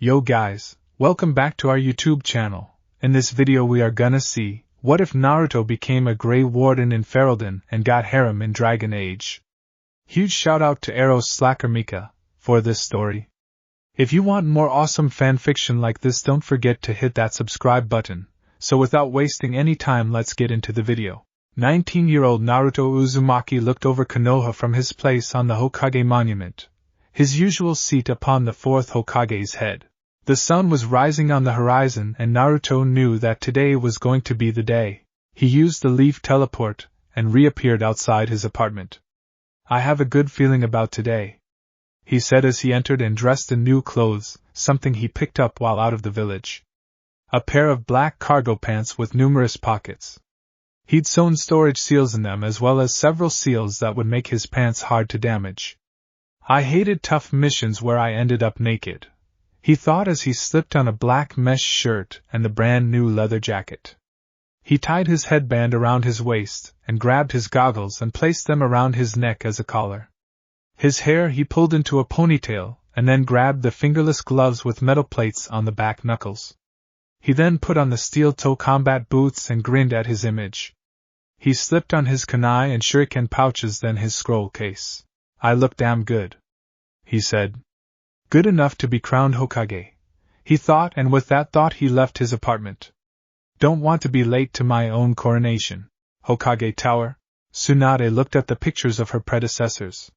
Yo guys, welcome back to our YouTube channel. In this video we are gonna see, what if Naruto became a Grey Warden in Ferelden and got Harem in Dragon Age. Huge shout out to EroSlackerMicha for this story. If you want more awesome fanfiction like this, don't forget to hit that subscribe button. So without wasting any time, let's get into the video. 19-year-old Naruto Uzumaki looked over Konoha from his place on the Hokage monument, his usual seat upon the fourth Hokage's head. The sun was rising on the horizon and Naruto knew that today was going to be the day. He used the leaf teleport and reappeared outside his apartment. I have a good feeling about today, he said as he entered and dressed in new clothes, something he picked up while out of the village. A pair of black cargo pants with numerous pockets. He'd sewn storage seals in them as well as several seals that would make his pants hard to damage. I hated tough missions where I ended up naked, he thought as he slipped on a black mesh shirt and the brand new leather jacket. He tied his headband around his waist and grabbed his goggles and placed them around his neck as a collar. His hair he pulled into a ponytail and then grabbed the fingerless gloves with metal plates on the back knuckles. He then put on the steel-toe combat boots and grinned at his image. He slipped on his kunai and shuriken pouches, then his scroll case. I look damn good, he said. Good enough to be crowned Hokage, he thought, and with that thought he left his apartment. Don't want to be late to my own coronation. Hokage Tower? Tsunade looked at the pictures of her predecessors.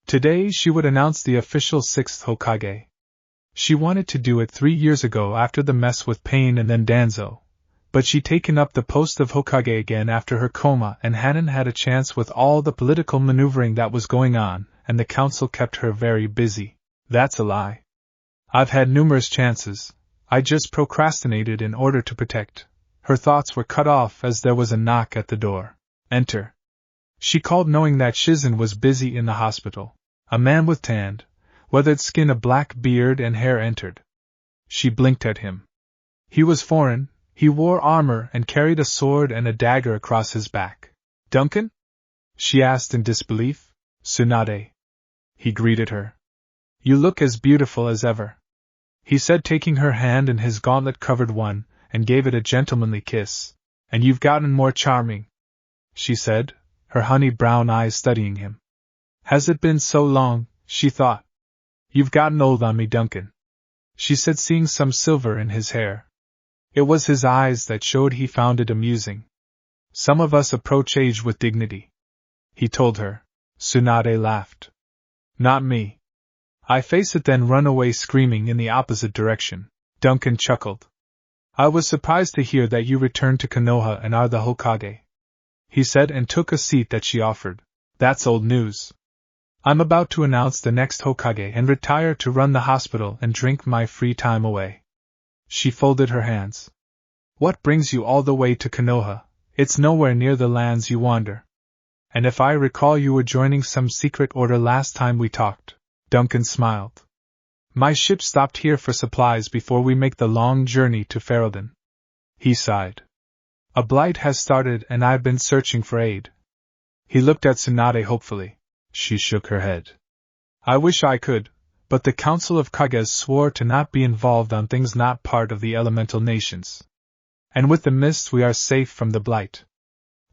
Today she would announce the official 6th Hokage. She wanted to do it 3 years ago after the mess with Pain and then Danzo, but she'd taken up the post of Hokage again after her coma and hadn't had a chance with all the political maneuvering that was going on, and the council kept her very busy. That's a lie. I've had numerous chances, I just procrastinated in order to protect. Her thoughts were cut off as there was a knock at the door. Enter. She called knowing that Shizen was busy in the hospital. A man with tanned, weathered skin, a black beard and hair entered. She blinked at him. He was foreign, he wore armor and carried a sword and a dagger across his back. Duncan? She asked in disbelief. Tsunade. He greeted her. You look as beautiful as ever, he said, taking her hand in his gauntlet-covered one, and gave it a gentlemanly kiss. And you've gotten more charming, she said, her honey-brown eyes studying him. Has it been so long, she thought. You've gotten old on me, Duncan, she said, seeing some silver in his hair. It was his eyes that showed he found it amusing. Some of us approach age with dignity, he told her. Tsunade laughed. Not me. I face it then run away screaming in the opposite direction. Duncan chuckled. I was surprised to hear that you returned to Konoha and are the Hokage, he said, and took a seat that she offered. That's old news. I'm about to announce the next Hokage and retire to run the hospital and drink my free time away. She folded her hands. What brings you all the way to Konoha? It's nowhere near the lands you wander. And if I recall, you were joining some secret order last time we talked. Duncan smiled. My ship stopped here for supplies before we make the long journey to Ferelden. He sighed. A blight has started and I've been searching for aid. He looked at Tsunade hopefully. She shook her head. I wish I could, but the Council of Kages swore to not be involved on things not part of the elemental nations. And with the mists we are safe from the blight.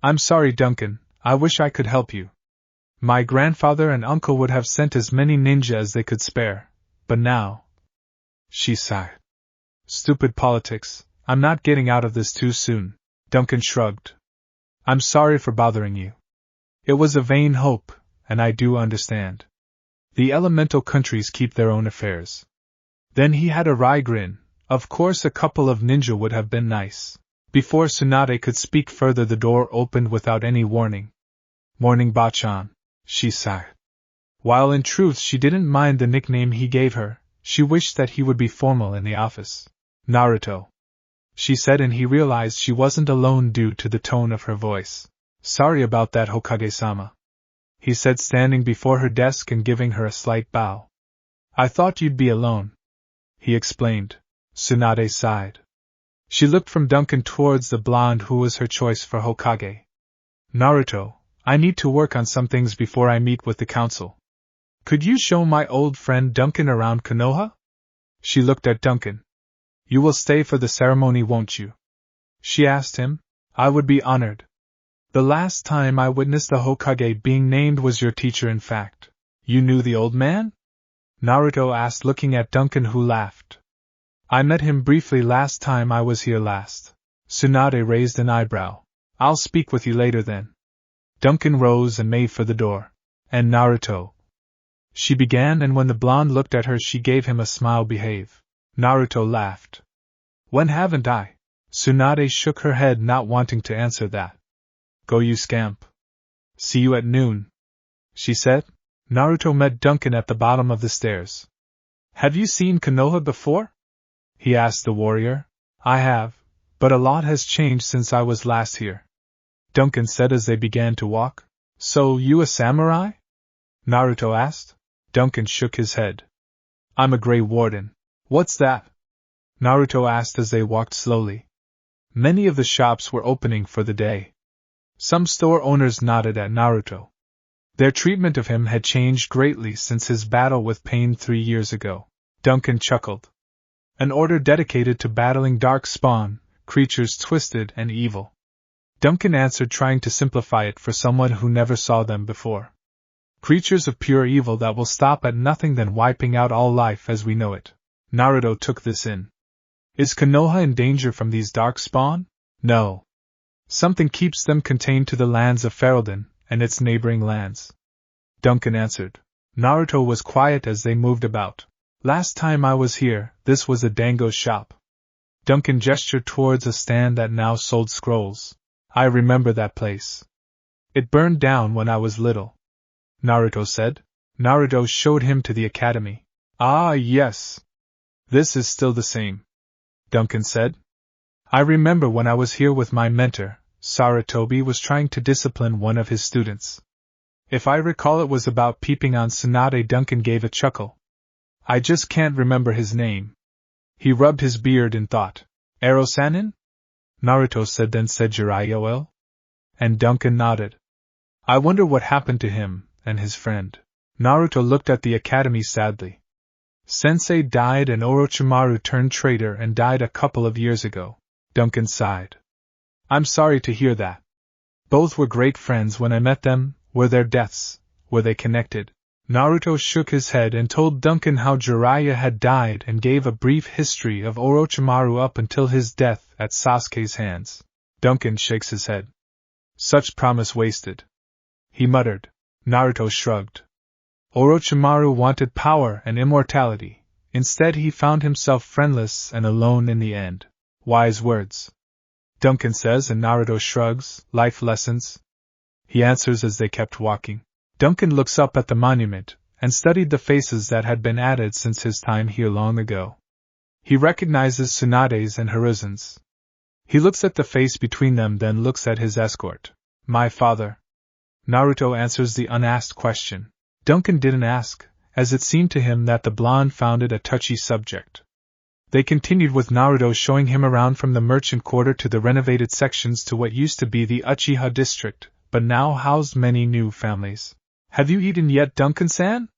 I'm sorry, Duncan, I wish I could help you. My grandfather and uncle would have sent as many ninja as they could spare, but now... She sighed. Stupid politics, I'm not getting out of this too soon. Duncan shrugged. I'm sorry for bothering you. It was a vain hope, and I do understand. The elemental countries keep their own affairs. Then he had a wry grin. Of course a couple of ninja would have been nice. Before Tsunade could speak further, the door opened without any warning. Morning, Bachan, she sighed. While in truth she didn't mind the nickname he gave her, she wished that he would be formal in the office. Naruto, she said, and he realized she wasn't alone due to the tone of her voice. Sorry about that, Hokage-sama, he said, standing before her desk and giving her a slight bow. I thought you'd be alone, he explained. Tsunade sighed. She looked from Duncan towards the blonde who was her choice for Hokage. Naruto, I need to work on some things before I meet with the council. Could you show my old friend Duncan around Konoha? She looked at Duncan. You will stay for the ceremony, won't you? She asked him. I would be honored. The last time I witnessed the Hokage being named was your teacher, in fact. You knew the old man? Naruto asked, looking at Duncan, who laughed. I met him briefly last time I was here last. Tsunade raised an eyebrow. I'll speak with you later then. Duncan rose and made for the door. And Naruto? She began, and when the blonde looked at her she gave him a smile. Behave. Naruto laughed. When haven't I? Tsunade shook her head, not wanting to answer that. Go, you scamp. See you at noon, she said. Naruto met Duncan at the bottom of the stairs. Have you seen Konoha before? He asked the warrior. I have, but a lot has changed since I was last here, Duncan said as they began to walk. So, you a samurai? Naruto asked. Duncan shook his head. I'm a Grey Warden. What's that? Naruto asked as they walked slowly. Many of the shops were opening for the day. Some store owners nodded at Naruto. Their treatment of him had changed greatly since his battle with Pain 3 years ago. Duncan chuckled. An order dedicated to battling dark spawn, creatures twisted and evil. Duncan answered, trying to simplify it for someone who never saw them before. Creatures of pure evil that will stop at nothing than wiping out all life as we know it. Naruto took this in. Is Konoha in danger from these dark spawn? No. Something keeps them contained to the lands of Ferelden and its neighboring lands, Duncan answered. Naruto was quiet as they moved about. Last time I was here, this was a dango shop. Duncan gestured towards a stand that now sold scrolls. I remember that place. It burned down when I was little, Naruto said. Naruto showed him to the academy. Ah, yes. This is still the same, Duncan said. I remember when I was here with my mentor, Sarutobi was trying to discipline one of his students. If I recall, it was about peeping on Tsunade. Duncan gave a chuckle. I just can't remember his name. He rubbed his beard in thought. Ero-sanin? Naruto said, then said Jiraiya. And Duncan nodded. I wonder what happened to him and his friend. Naruto looked at the academy sadly. Sensei died and Orochimaru turned traitor and died a couple of years ago. Duncan sighed. I'm sorry to hear that. Both were great friends when I met them. Were their deaths, were they connected? Naruto shook his head and told Duncan how Jiraiya had died and gave a brief history of Orochimaru up until his death at Sasuke's hands. Duncan shakes his head. Such promise wasted, he muttered. Naruto shrugged. Orochimaru wanted power and immortality. Instead he found himself friendless and alone in the end. Wise words, Duncan says, and Naruto shrugs. Life lessons, he answers as they kept walking. Duncan looks up at the monument and studied the faces that had been added since his time here long ago. He recognizes Tsunade's and Hiruzen's. He looks at the face between them, then looks at his escort. My father. Naruto answers the unasked question. Duncan didn't ask, as it seemed to him that the blonde found it a touchy subject. They continued with Naruto showing him around from the merchant quarter to the renovated sections to what used to be the Uchiha district, but now housed many new families. Have you eaten yet, Duncan-san?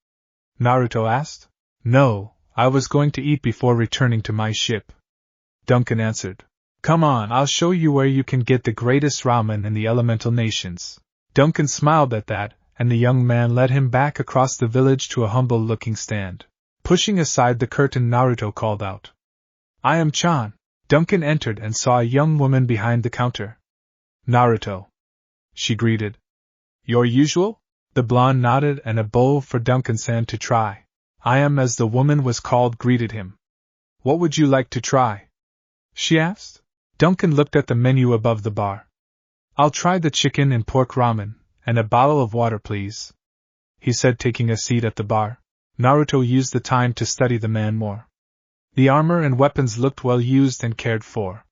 Naruto asked. No, I was going to eat before returning to my ship, Duncan answered. Come on, I'll show you where you can get the greatest ramen in the elemental nations. Duncan smiled at that, and the young man led him back across the village to a humble-looking stand. Pushing aside the curtain, Naruto called out. I am Chan. Duncan entered and saw a young woman behind the counter. Naruto, she greeted. Your usual? The blonde nodded, and a bowl for Duncan-san to try. I am, as the woman was called, greeted him. What would you like to try? She asked. Duncan looked at the menu above the bar. I'll try the chicken and pork ramen, and a bottle of water, please, he said, taking a seat at the bar. Naruto used the time to study the man more. The armor and weapons looked well used and cared for.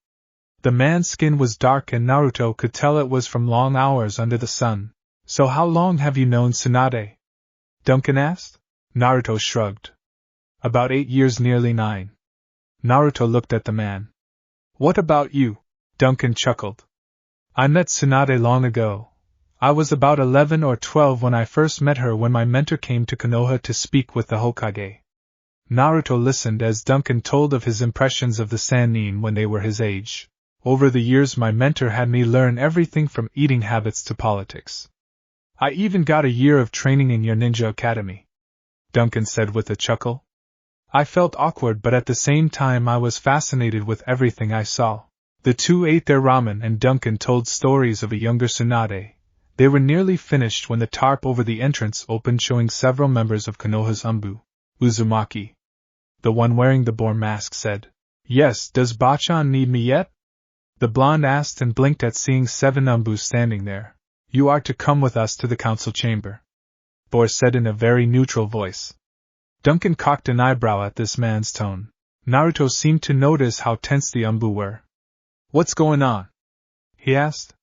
The man's skin was dark, and Naruto could tell it was from long hours under the sun. So how long have you known Tsunade? Duncan asked. Naruto shrugged. About 8 years, nearly 9. Naruto looked at the man. What about you? Duncan chuckled. I met Tsunade long ago. I was about 11 or 12 when I first met her, when my mentor came to Konoha to speak with the Hokage. Naruto listened as Duncan told of his impressions of the Sannin when they were his age. Over the years my mentor had me learn everything from eating habits to politics. I even got a year of training in your ninja academy, Duncan said with a chuckle. I felt awkward, but at the same time I was fascinated with everything I saw. The two ate their ramen and Duncan told stories of a younger Tsunade. They were nearly finished when the tarp over the entrance opened, showing several members of Konoha's Umbu. Uzumaki, the one wearing the boar mask, said. Yes, does Bachan need me yet? The blonde asked and blinked at seeing 7 Umbus standing there. You are to come with us to the council chamber, Boar said in a very neutral voice. Duncan cocked an eyebrow at this man's tone. Naruto seemed to notice how tense the Umbu were. What's going on? He asked.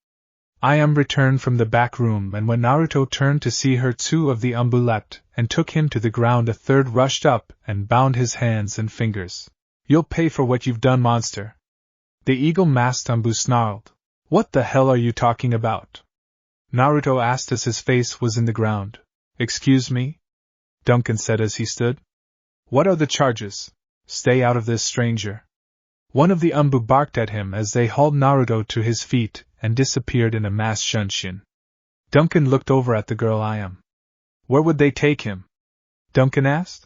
I am returned from the back room, and when Naruto turned to see her, 2 of the Umbu leapt and took him to the ground. A third rushed up and bound his hands and fingers. You'll pay for what you've done, monster. The eagle-masked Umbu snarled. What the hell are you talking about? Naruto asked as his face was in the ground. Excuse me? Duncan said as he stood. What are the charges? Stay out of this, stranger. One of the Umbu barked at him as they hauled Naruto to his feet and disappeared in a mass shunshin. Duncan looked over at the girl. Where would they take him? Duncan asked.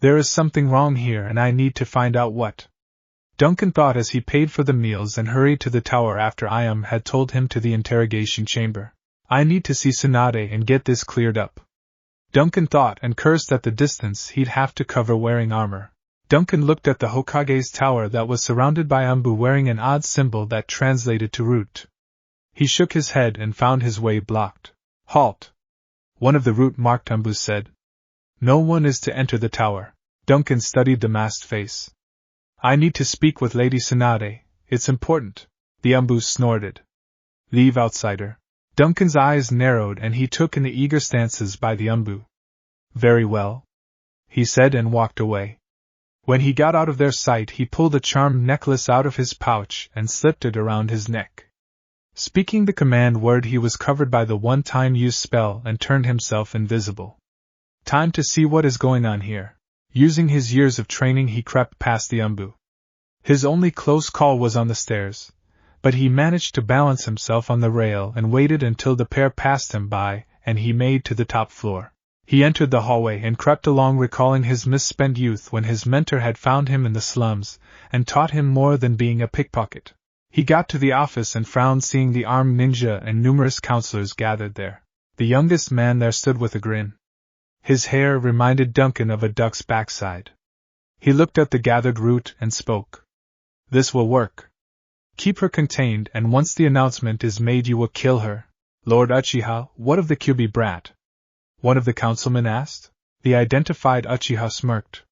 There is something wrong here and I need to find out what. Duncan thought as he paid for the meals and hurried to the tower after Iam had told him to the interrogation chamber. I need to see Tsunade and get this cleared up. Duncan thought and cursed at the distance he'd have to cover wearing armor. Duncan looked at the Hokage's tower that was surrounded by Umbu wearing an odd symbol that translated to root. He shook his head and found his way blocked. Halt! One of the root-marked Umbus said. No one is to enter the tower. Duncan studied the masked face. I need to speak with Lady Tsunade. It's important. The Umbus snorted. Leave, outsider. Duncan's eyes narrowed and he took in the eager stances by the Umbu. Very well, he said and walked away. When he got out of their sight, he pulled a charmed necklace out of his pouch and slipped it around his neck. Speaking the command word, he was covered by the one-time use spell and turned himself invisible. Time to see what is going on here. Using his years of training, he crept past the Umbu. His only close call was on the stairs, but he managed to balance himself on the rail and waited until the pair passed him by and he made to the top floor. He entered the hallway and crept along, recalling his misspent youth when his mentor had found him in the slums and taught him more than being a pickpocket. He got to the office and frowned, seeing the armed ninja and numerous counselors gathered there. The youngest man there stood with a grin. His hair reminded Duncan of a duck's backside. He looked at the gathered root and spoke. This will work. Keep her contained, and once the announcement is made you will kill her. Lord Uchiha, what of the Kyubi brat? One of the councilmen asked. The identified Uchiha smirked.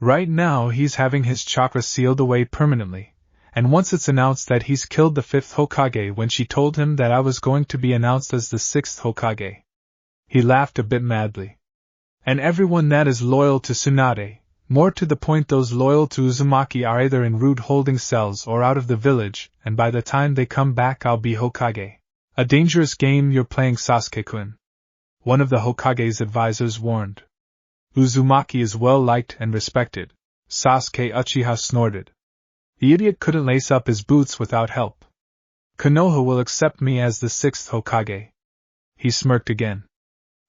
Right now he's having his chakra sealed away permanently, and once it's announced that he's killed the 5th Hokage when she told him that I was going to be announced as the 6th Hokage. He laughed a bit madly. And everyone that is loyal to Tsunade, more to the point those loyal to Uzumaki, are either in rude holding cells or out of the village, and by the time they come back I'll be Hokage. A dangerous game you're playing, Sasuke-kun. One of the Hokage's advisors warned. Uzumaki is well liked and respected. Sasuke Uchiha snorted. The idiot couldn't lace up his boots without help. Konoha will accept me as the 6th Hokage. He smirked again.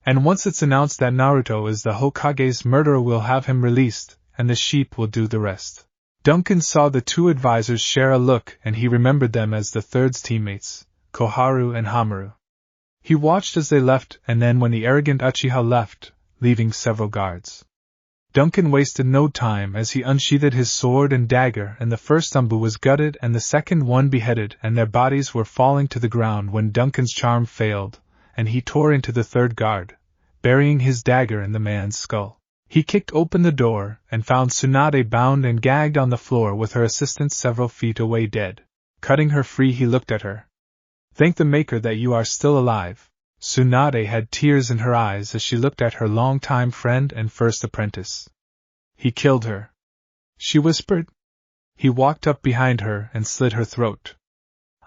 And once it's announced that Naruto is the Hokage's murderer, we'll have him released, and the sheep will do the rest. Duncan saw the 2 advisors share a look, and he remembered them as the Third's teammates, Koharu and Hamaru. He watched as they left, and then when the arrogant Uchiha left, leaving several guards. Duncan wasted no time as he unsheathed his sword and dagger, and the first Umbu was gutted and the second one beheaded, and their bodies were falling to the ground when Duncan's charm failed, and he tore into the 3rd guard, burying his dagger in the man's skull. He kicked open the door and found Tsunade bound and gagged on the floor with her assistant several feet away, dead. Cutting her free, he looked at her. Thank the Maker that you are still alive. Tsunade had tears in her eyes as she looked at her longtime friend and first apprentice. He killed her, she whispered. He walked up behind her and slit her throat.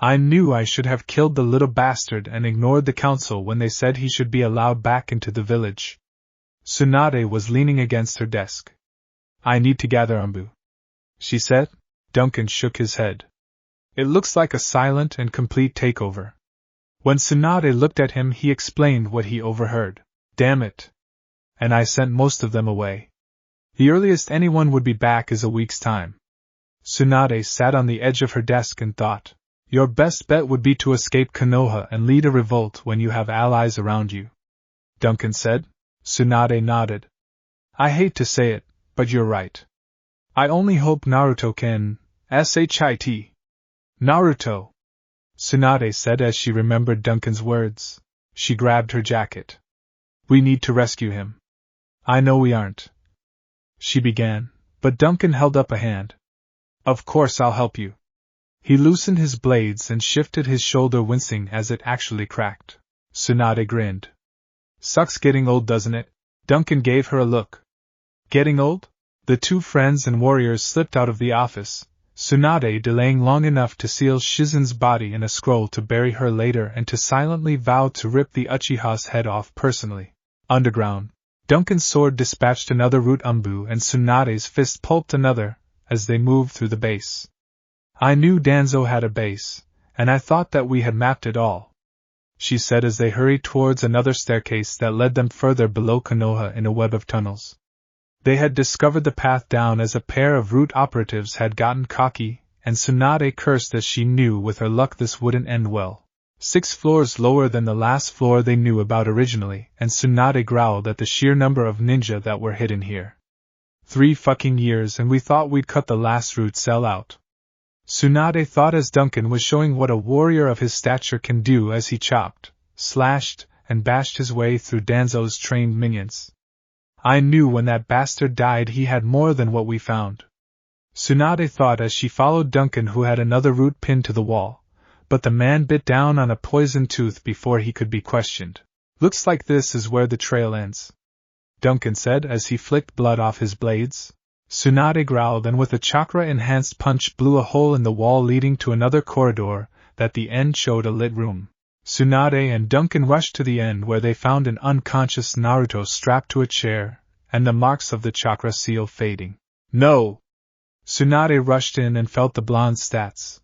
I knew I should have killed the little bastard and ignored the council when they said he should be allowed back into the village. Tsunade was leaning against her desk. I need to gather Umbu, she said. Duncan shook his head. It looks like a silent and complete takeover. When Tsunade looked at him, he explained what he overheard. Damn it. And I sent most of them away. The earliest anyone would be back is a week's time. Tsunade sat on the edge of her desk and thought. Your best bet would be to escape Konoha and lead a revolt when you have allies around you, Duncan said. Tsunade nodded. I hate to say it, but you're right. I only hope Naruto can, shit. Naruto, Tsunade said as she remembered Duncan's words. She grabbed her jacket. We need to rescue him. I know we aren't. She began, but Duncan held up a hand. Of course I'll help you. He loosened his blades and shifted his shoulder, wincing as it actually cracked. Tsunade grinned. Sucks getting old, doesn't it? Duncan gave her a look. Getting old? The two friends and warriors slipped out of the office, Tsunade delaying long enough to seal Shizen's body in a scroll to bury her later and to silently vow to rip the Uchiha's head off personally. Underground, Duncan's sword dispatched another root Umbu and Tsunade's fist pulped another, as they moved through the base. I knew Danzo had a base, and I thought that we had mapped it all, she said as they hurried towards another staircase that led them further below Konoha in a web of tunnels. They had discovered the path down as a pair of root operatives had gotten cocky, and Tsunade cursed as she knew with her luck this wouldn't end well. 6 floors lower than the last floor they knew about originally, and Tsunade growled at the sheer number of ninja that were hidden here. 3 fucking years and we thought we'd cut the last root cell out. Tsunade thought as Duncan was showing what a warrior of his stature can do as he chopped, slashed, and bashed his way through Danzo's trained minions. I knew when that bastard died he had more than what we found. Tsunade thought as she followed Duncan, who had another root pinned to the wall, but the man bit down on a poison tooth before he could be questioned. Looks like this is where the trail ends, Duncan said as he flicked blood off his blades. Tsunade growled and with a chakra-enhanced punch blew a hole in the wall leading to another corridor that the end showed a lit room. Tsunade and Duncan rushed to the end where they found an unconscious Naruto strapped to a chair, and the marks of the chakra seal fading. No! Tsunade rushed in and felt the blonde's stats.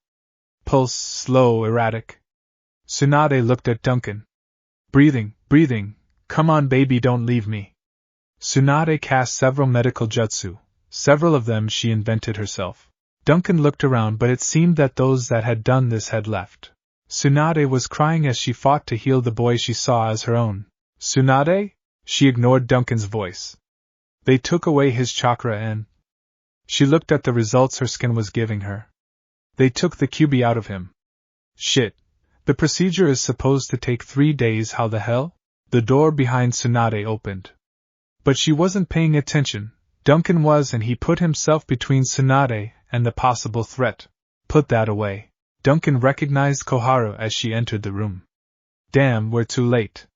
Pulse slow, erratic. Tsunade looked at Duncan. Breathing, come on baby, don't leave me. Tsunade cast several medical jutsu, several of them she invented herself. Duncan looked around, but it seemed that those that had done this had left. Tsunade was crying as she fought to heal the boy she saw as her own. Tsunade? She ignored Duncan's voice. They took away his chakra and... She looked at the results her skin was giving her. They took the QB out of him. Shit. The procedure is supposed to take 3 days, how the hell? The door behind Tsunade opened. But she wasn't paying attention. Duncan was, and he put himself between Tsunade and the possible threat. Put that away. Duncan recognized Koharu as she entered the room. Damn, we're too late,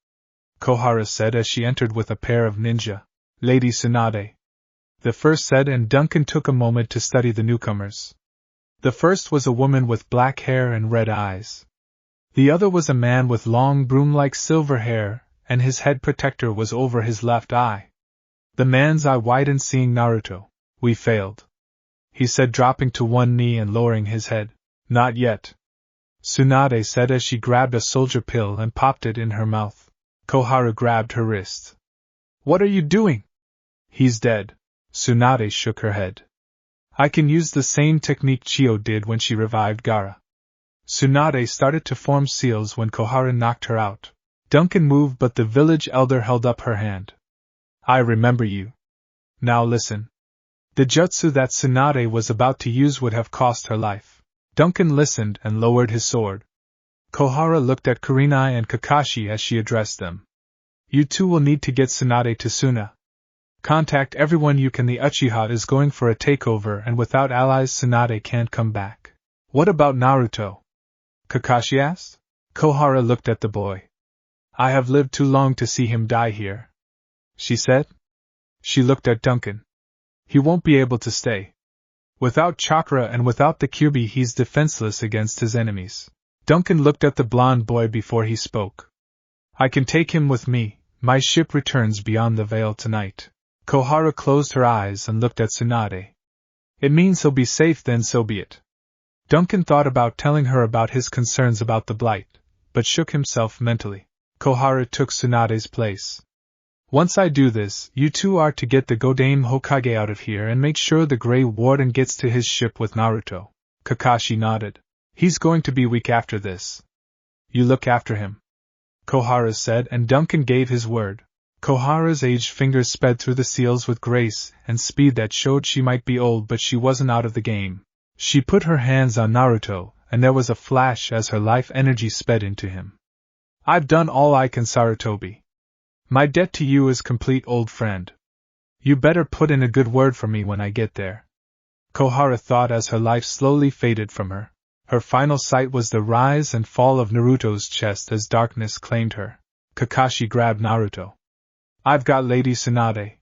Koharu said as she entered with a pair of ninja. Lady Tsunade, the first said, and Duncan took a moment to study the newcomers. The first was a woman with black hair and red eyes. The other was a man with long broom-like silver hair, and his head protector was over his left eye. The man's eye widened seeing Naruto. We failed, he said, dropping to one knee and lowering his head. Not yet, Tsunade said as she grabbed a soldier pill and popped it in her mouth. Koharu grabbed her wrist. What are you doing? He's dead. Tsunade shook her head. I can use the same technique Chio did when she revived Gaara. Tsunade started to form seals when Koharu knocked her out. Duncan moved, but the village elder held up her hand. I remember you. Now listen. The jutsu that Tsunade was about to use would have cost her life. Duncan listened and lowered his sword. Koharu looked at Kurenai and Kakashi as she addressed them. You two will need to get Tsunade to Suna. Contact everyone you can. The Uchiha is going for a takeover, and without allies Tsunade can't come back. What about Naruto? Kakashi asked. Koharu looked at the boy. I have lived too long to see him die here, she said. She looked at Duncan. He won't be able to stay. Without chakra and without the Kyuubi, he's defenseless against his enemies. Duncan looked at the blonde boy before he spoke. I can take him with me. My ship returns beyond the veil tonight. Koharu closed her eyes and looked at Tsunade. It means he'll be safe, then so be it. Duncan thought about telling her about his concerns about the blight, but shook himself mentally. Koharu took Tsunade's place. Once I do this, you two are to get the Godame Hokage out of here and make sure the Grey Warden gets to his ship with Naruto. Kakashi nodded. He's going to be weak after this. You look after him, Koharu said, and Duncan gave his word. Koharu's aged fingers sped through the seals with grace and speed that showed she might be old, but she wasn't out of the game. She put her hands on Naruto, and there was a flash as her life energy sped into him. I've done all I can, Sarutobi. My debt to you is complete, old friend. You better put in a good word for me when I get there. Koharu thought as her life slowly faded from her. Her final sight was the rise and fall of Naruto's chest as darkness claimed her. Kakashi grabbed Naruto. I've got Lady Tsunade,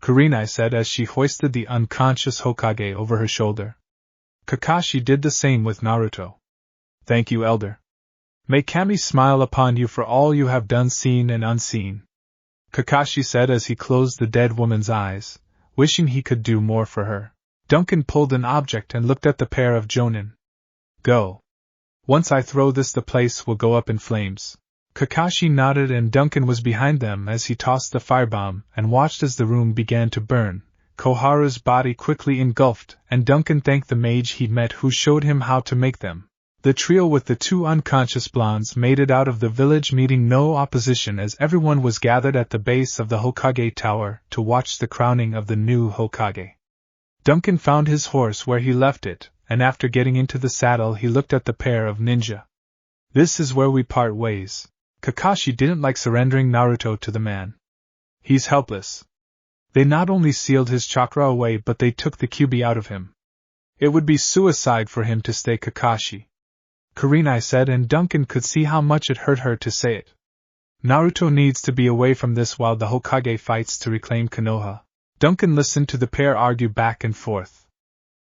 Kurenai said as she hoisted the unconscious Hokage over her shoulder. Kakashi did the same with Naruto. Thank you, Elder. May Kami smile upon you for all you have done, seen and unseen, Kakashi said as he closed the dead woman's eyes, wishing he could do more for her. Duncan pulled an object and looked at the pair of jonin. Go. Once I throw this, the place will go up in flames. Kakashi nodded and Duncan was behind them as he tossed the firebomb and watched as the room began to burn. Koharu's body quickly engulfed, and Duncan thanked the mage he'd met who showed him how to make them. The trio with the two unconscious blondes made it out of the village, meeting no opposition as everyone was gathered at the base of the Hokage Tower to watch the crowning of the new Hokage. Duncan found his horse where he left it, and after getting into the saddle he looked at the pair of ninja. This is where we part ways. Kakashi didn't like surrendering Naruto to the man. He's helpless. They not only sealed his chakra away, but they took the Kyuubi out of him. It would be suicide for him to stay, Kakashi, Kurenai said, and Duncan could see how much it hurt her to say it. Naruto needs to be away from this while the Hokage fights to reclaim Konoha. Duncan listened to the pair argue back and forth.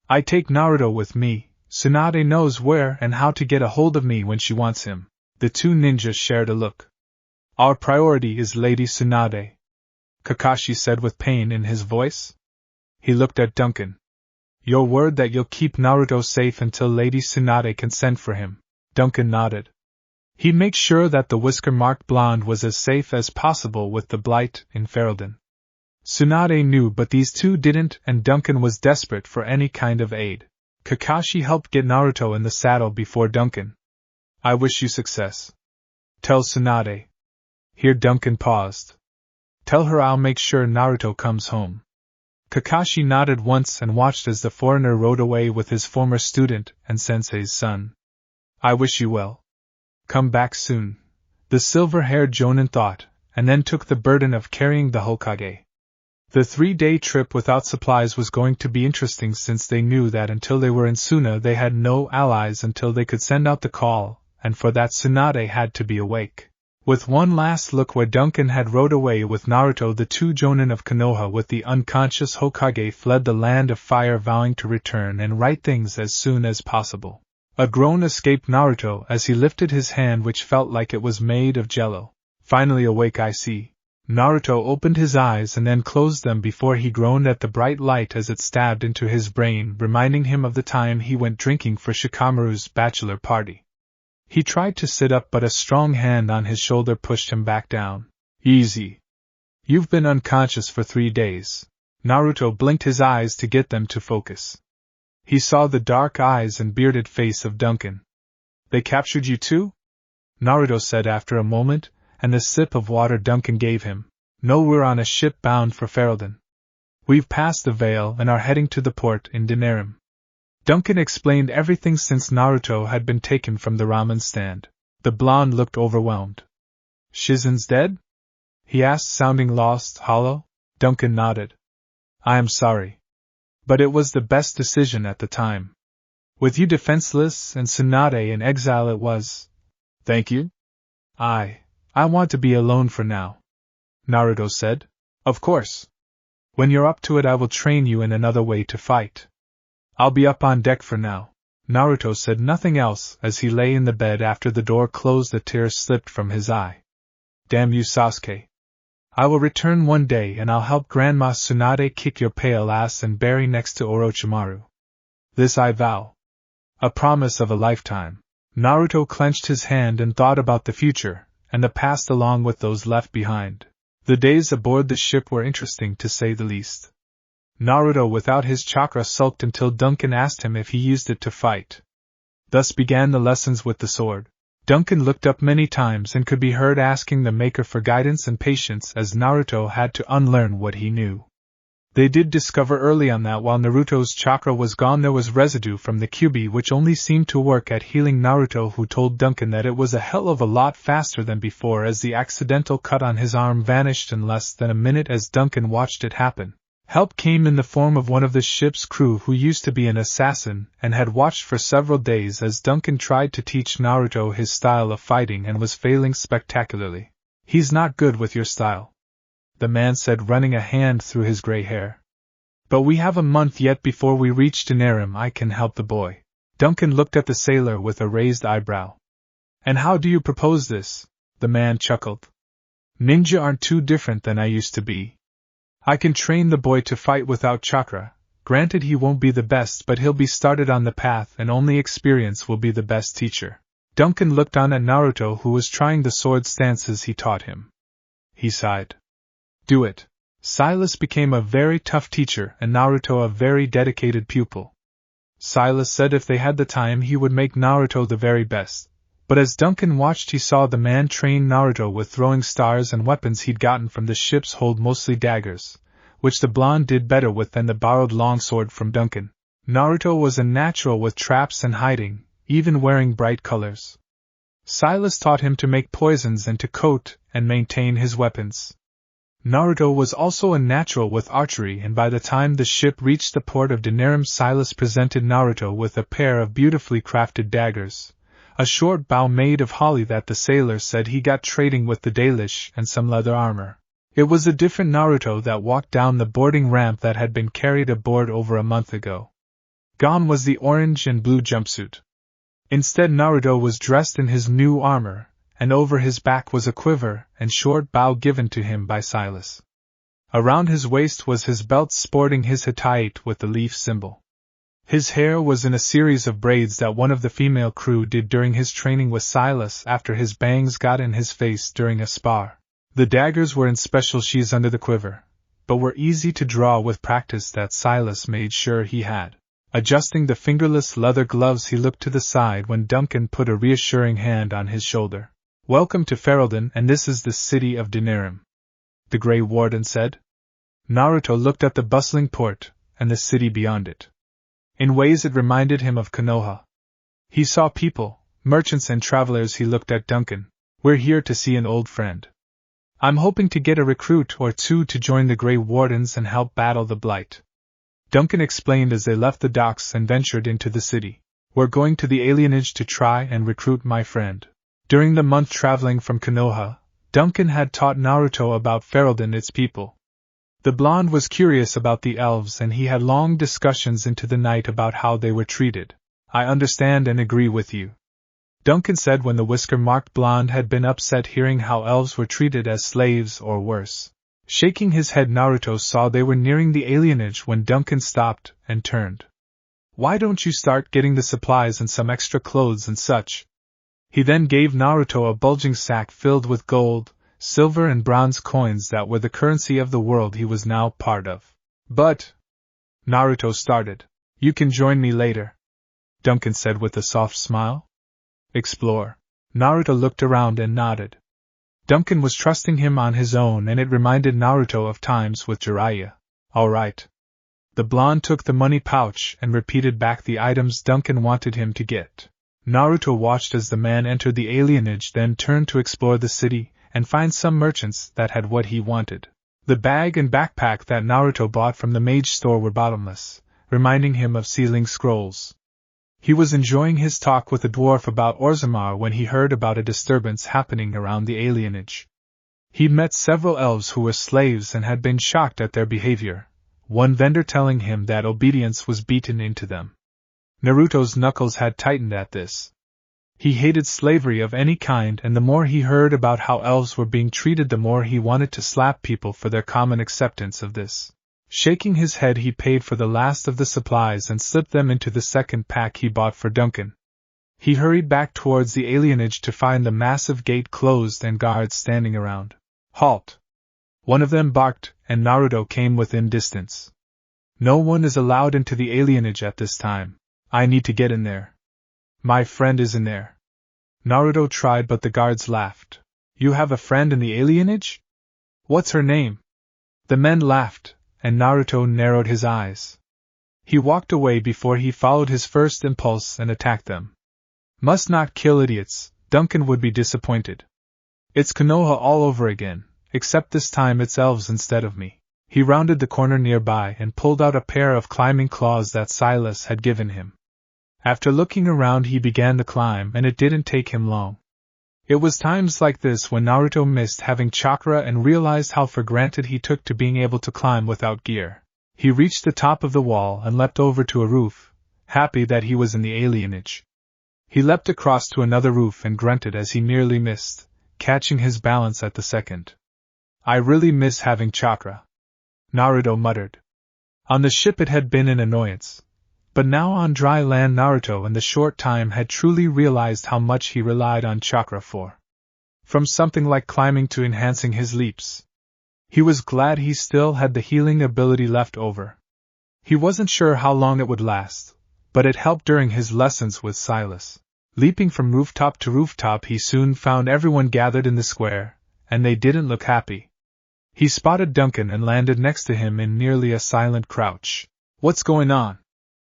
I take Naruto with me. Tsunade knows where and how to get a hold of me when she wants him. The two ninjas shared a look. Our priority is Lady Tsunade, Kakashi said with pain in his voice. He looked at Duncan. Your word that you'll keep Naruto safe until Lady Tsunade can send for him. Duncan nodded. He'd make sure that the whisker-marked blonde was as safe as possible with the blight in Ferelden. Tsunade knew, but these two didn't, and Duncan was desperate for any kind of aid. Kakashi helped get Naruto in the saddle before Duncan. I wish you success. Tell Tsunade. Here Duncan paused. Tell her I'll make sure Naruto comes home. Kakashi nodded once and watched as the foreigner rode away with his former student and sensei's son. I wish you well. Come back soon, the silver-haired jonin thought, and then took the burden of carrying the Hokage. The 3-day trip without supplies was going to be interesting, since they knew that until they were in Suna they had no allies until they could send out the call, and for that Tsunade had to be awake. With one last look where Duncan had rode away with Naruto, the two jonin of Konoha with the unconscious Hokage fled the land of fire, vowing to return and right things as soon as possible. A groan escaped Naruto as he lifted his hand, which felt like it was made of jello. Finally awake, I see. Naruto opened his eyes and then closed them before he groaned at the bright light as it stabbed into his brain, reminding him of the time he went drinking for Shikamaru's bachelor party. He tried to sit up, but a strong hand on his shoulder pushed him back down. Easy. You've been unconscious for 3 days. Naruto blinked his eyes to get them to focus. He saw the dark eyes and bearded face of Duncan. They captured you too? Naruto said after a moment, and the sip of water Duncan gave him. No, we're on a ship bound for Ferelden. We've passed the Vale and are heading to the port in Denerim. Duncan explained everything since Naruto had been taken from the ramen stand. The blonde looked overwhelmed. Shizen's dead? He asked, sounding lost, hollow. Duncan nodded. I am sorry. But it was the best decision at the time. With you defenseless and Tsunade in exile, it was. Thank you? I want to be alone for now, Naruto said. Of course. When you're up to it, I will train you in another way to fight. I'll be up on deck for now. Naruto said nothing else as he lay in the bed. After the door closed, a tear slipped from his eye. Damn you, Sasuke. I will return one day and I'll help Grandma Tsunade kick your pale ass and bury next to Orochimaru. This I vow. A promise of a lifetime. Naruto clenched his hand and thought about the future, and the past along with those left behind. The days aboard the ship were interesting to say the least. Naruto without his chakra sulked until Duncan asked him if he used it to fight. Thus began the lessons with the sword. Duncan looked up many times and could be heard asking the Maker for guidance and patience as Naruto had to unlearn what he knew. They did discover early on that while Naruto's chakra was gone there was residue from the Kyuubi which only seemed to work at healing Naruto, who told Duncan that it was a hell of a lot faster than before as the accidental cut on his arm vanished in less than a minute as Duncan watched it happen. Help came in the form of one of the ship's crew who used to be an assassin and had watched for several days as Duncan tried to teach Naruto his style of fighting and was failing spectacularly. He's not good with your style, the man said, running a hand through his gray hair. But we have a month yet before we reach Denerim. I can help the boy. Duncan looked at the sailor with a raised eyebrow. And how do you propose this? The man chuckled. Ninja aren't too different than I used to be. I can train the boy to fight without chakra. Granted he won't be the best, but he'll be started on the path and only experience will be the best teacher. Duncan looked on at Naruto, who was trying the sword stances he taught him. He sighed. Do it. Silas became a very tough teacher and Naruto a very dedicated pupil. Silas said if they had the time he would make Naruto the very best. But as Duncan watched he saw the man train Naruto with throwing stars and weapons he'd gotten from the ship's hold, mostly daggers, which the blonde did better with than the borrowed longsword from Duncan. Naruto was a natural with traps and hiding, even wearing bright colors. Silas taught him to make poisons and to coat and maintain his weapons. Naruto was also a natural with archery, and by the time the ship reached the port of Denerim, Silas presented Naruto with a pair of beautifully crafted daggers, a short bow made of holly that the sailor said he got trading with the Dalish, and some leather armor. It was a different Naruto that walked down the boarding ramp that had been carried aboard over a month ago. Gone was the orange and blue jumpsuit. Instead, Naruto was dressed in his new armor, and over his back was a quiver and short bow given to him by Silas. Around his waist was his belt sporting his Hittite with the leaf symbol. His hair was in a series of braids that one of the female crew did during his training with Silas after his bangs got in his face during a spar. The daggers were in special sheaths under the quiver, but were easy to draw with practice that Silas made sure he had. Adjusting the fingerless leather gloves, he looked to the side when Duncan put a reassuring hand on his shoulder. Welcome to Ferelden, and this is the city of Denerim, the Grey Warden said. Naruto looked at the bustling port, and the city beyond it. In ways it reminded him of Konoha. He saw people, merchants and travelers. He looked at Duncan. We're here to see an old friend. I'm hoping to get a recruit or two to join the Grey Wardens and help battle the Blight. Duncan explained as they left the docks and ventured into the city. We're going to the alienage to try and recruit my friend. During the month traveling from Konoha, Duncan had taught Naruto about Ferelden, its people. The blonde was curious about the elves and he had long discussions into the night about how they were treated. I understand and agree with you, Duncan said when the whisker-marked blonde had been upset hearing how elves were treated as slaves or worse. Shaking his head, Naruto saw they were nearing the alienage when Duncan stopped and turned. Why don't you start getting the supplies and some extra clothes and such? He then gave Naruto a bulging sack filled with gold, silver and bronze coins that were the currency of the world he was now part of. But, Naruto started. You can join me later, Duncan said with a soft smile. Explore. Naruto looked around and nodded. Duncan was trusting him on his own, and it reminded Naruto of times with Jiraiya. All right. The blonde took the money pouch and repeated back the items Duncan wanted him to get. Naruto watched as the man entered the alienage, then turned to explore the city and find some merchants that had what he wanted. The bag and backpack that Naruto bought from the mage store were bottomless, reminding him of sealing scrolls. He was enjoying his talk with a dwarf about Orzammar when he heard about a disturbance happening around the alienage. He met several elves who were slaves and had been shocked at their behavior, one vendor telling him that obedience was beaten into them. Naruto's knuckles had tightened at this. He hated slavery of any kind, and the more he heard about how elves were being treated, the more he wanted to slap people for their common acceptance of this. Shaking his head, he paid for the last of the supplies and slipped them into the second pack he bought for Duncan. He hurried back towards the alienage to find the massive gate closed and guards standing around. "Halt!" One of them barked, and Naruto came within distance. "No one is allowed into the alienage at this time. I need to get in there." "My friend is in there." Naruto tried, but the guards laughed. "You have a friend in the alienage? What's her name?" The men laughed, and Naruto narrowed his eyes. He walked away before he followed his first impulse and attacked them. Must not kill idiots, Duncan would be disappointed. "It's Konoha all over again, except this time it's elves instead of me." He rounded the corner nearby and pulled out a pair of climbing claws that Silas had given him. After looking around, he began the climb, and it didn't take him long. It was times like this when Naruto missed having chakra and realized how for granted he took to being able to climb without gear. He reached the top of the wall and leapt over to a roof, happy that he was in the alienage. He leapt across to another roof and grunted as he nearly missed, catching his balance at the second. "I really miss having chakra," Naruto muttered. On the ship it had been an annoyance, but now on dry land Naruto in the short time had truly realized how much he relied on chakra for. From something like climbing to enhancing his leaps. He was glad he still had the healing ability left over. He wasn't sure how long it would last, but it helped during his lessons with Silas. Leaping from rooftop to rooftop, he soon found everyone gathered in the square, and they didn't look happy. He spotted Duncan and landed next to him in nearly a silent crouch. "What's going on?"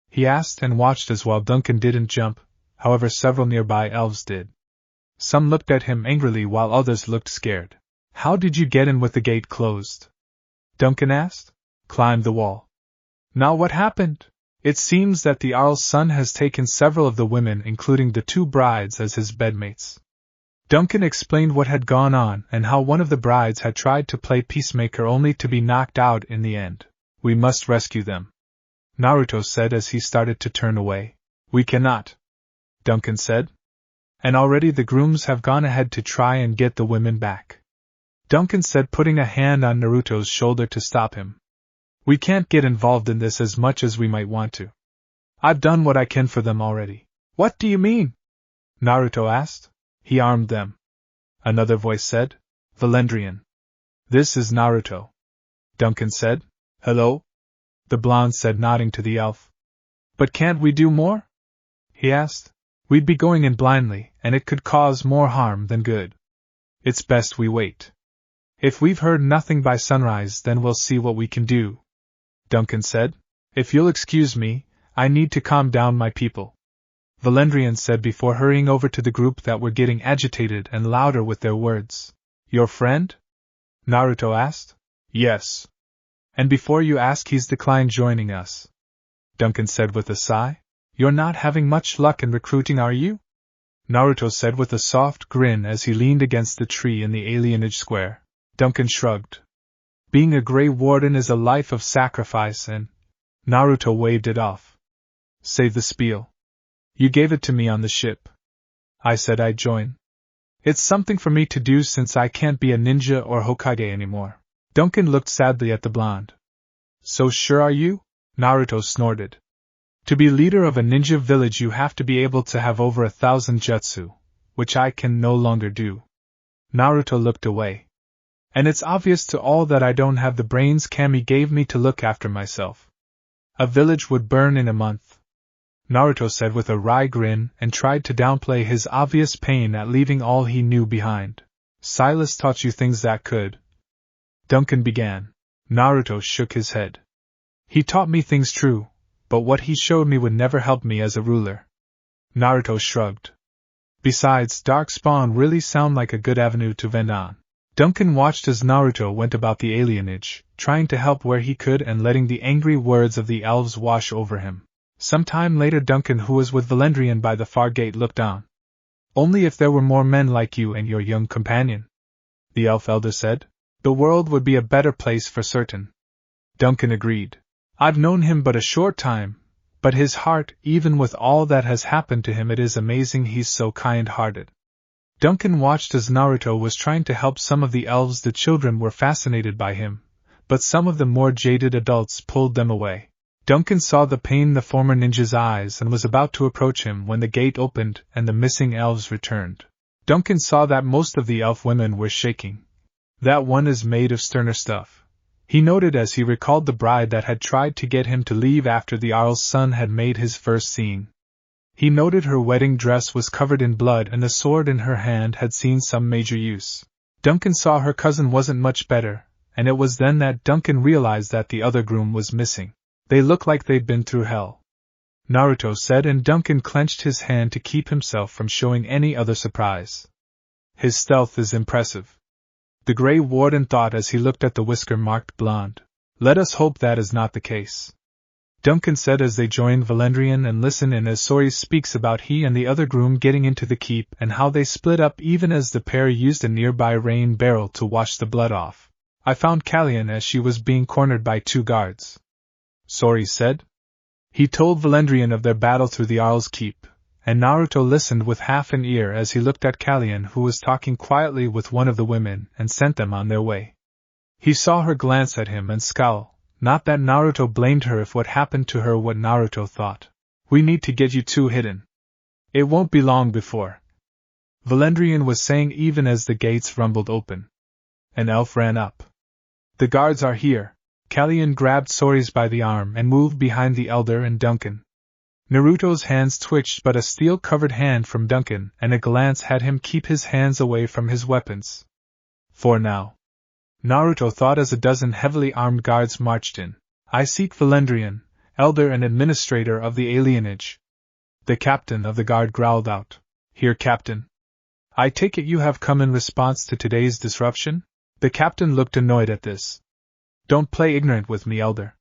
he asked, and watched as while Duncan didn't jump, however several nearby elves did. Some looked at him angrily while others looked scared. "How did you get in with the gate closed?" Duncan asked. "Climbed the wall." "Now what happened?" "It seems that the Jarl's son has taken several of the women, including the 2 brides, as his bedmates." Duncan explained what had gone on and how one of the brides had tried to play peacemaker only to be knocked out in the end. "We must rescue them," Naruto said as he started to turn away. "We cannot," Duncan said. "And already the grooms have gone ahead to try and get the women back," Duncan said, putting a hand on Naruto's shoulder to stop him. "We can't get involved in this as much as we might want to. I've done what I can for them already." "What do you mean?" Naruto asked. "He armed them," another voice said. "Valendrian." "This is Naruto," Duncan said. "Hello?" the blonde said, nodding to the elf. "But can't we do more?" he asked. "We'd be going in blindly, and it could cause more harm than good. It's best we wait. If we've heard nothing by sunrise, then we'll see what we can do," Duncan said. "If you'll excuse me, I need to calm down my people," Valendrian said before hurrying over to the group that were getting agitated and louder with their words. "Your friend?" Naruto asked. "Yes. And before you ask, he's declined joining us," Duncan said with a sigh. "You're not having much luck in recruiting, are you?" Naruto said with a soft grin as he leaned against the tree in the alienage square. Duncan shrugged. "Being a Grey Warden is a life of sacrifice and—" Naruto waved it off. "Save the spiel. You gave it to me on the ship. I said I'd join. It's something for me to do since I can't be a ninja or Hokage anymore." Duncan looked sadly at the blonde. "So sure are you?" Naruto snorted. "To be leader of a ninja village you have to be able to have over 1,000 jutsu, which I can no longer do." Naruto looked away. "And it's obvious to all that I don't have the brains Kami gave me to look after myself. A village would burn in a month," Naruto said with a wry grin and tried to downplay his obvious pain at leaving all he knew behind. "Silas taught you things that could," Duncan began. Naruto shook his head. "He taught me things, true, but what he showed me would never help me as a ruler." Naruto shrugged. "Besides, Darkspawn really sound like a good avenue to vend on." Duncan watched as Naruto went about the alienage, trying to help where he could and letting the angry words of the elves wash over him. Some time later Duncan, who was with Valendrian by the far gate, looked on. "Only if there were more men like you and your young companion," the elf elder said, "the world would be a better place for certain." Duncan agreed. "I've known him but a short time, But his heart, even with all that has happened to him, it is amazing he's so kind-hearted. Duncan watched as Naruto was trying to help some of the elves. The children were fascinated by him, but some of the more jaded adults pulled them away. Duncan saw the pain in the former ninja's eyes and was about to approach him when the gate opened and the missing elves returned. Duncan saw that most of the elf women were shaking. That one is made of sterner stuff, he noted as he recalled the bride that had tried to get him to leave after the Jarl's son had made his first scene. He noted her wedding dress was covered in blood and the sword in her hand had seen some major use. Duncan saw her cousin wasn't much better, and it was then that Duncan realized that the other groom was missing. They look like they'd been through hell, Naruto said, and Duncan clenched his hand to keep himself from showing any other surprise. His stealth is impressive, the Grey Warden thought as he looked at the whisker-marked blonde. Let us hope that is not the case, Duncan said as they joined Valendrian and listened in as Sori speaks about he and the other groom getting into the keep and how they split up even as the pair used a nearby rain barrel to wash the blood off. I found Callen as she was being cornered by 2 guards, Sori said. He told Valendrian of their battle through the Jarl's keep, and Naruto listened with half an ear as he looked at Callen, who was talking quietly with one of the women, and sent them on their way. He saw her glance at him and scowl, not that Naruto blamed her if what happened to her what Naruto thought. We need to get you 2 hidden. It won't be long before, Valendrian was saying even as the gates rumbled open. An elf ran up. The guards are here. Callen grabbed Sori's by the arm and moved behind the elder and Duncan. Naruto's hands twitched, but a steel-covered hand from Duncan and a glance had him keep his hands away from his weapons. For now, Naruto thought as a dozen heavily armed guards marched in. I seek Valendrian, elder and administrator of the alienage. The captain of the guard growled out. Here, Captain. I take it you have come in response to today's disruption? The captain looked annoyed at this. Don't play ignorant with me, elder.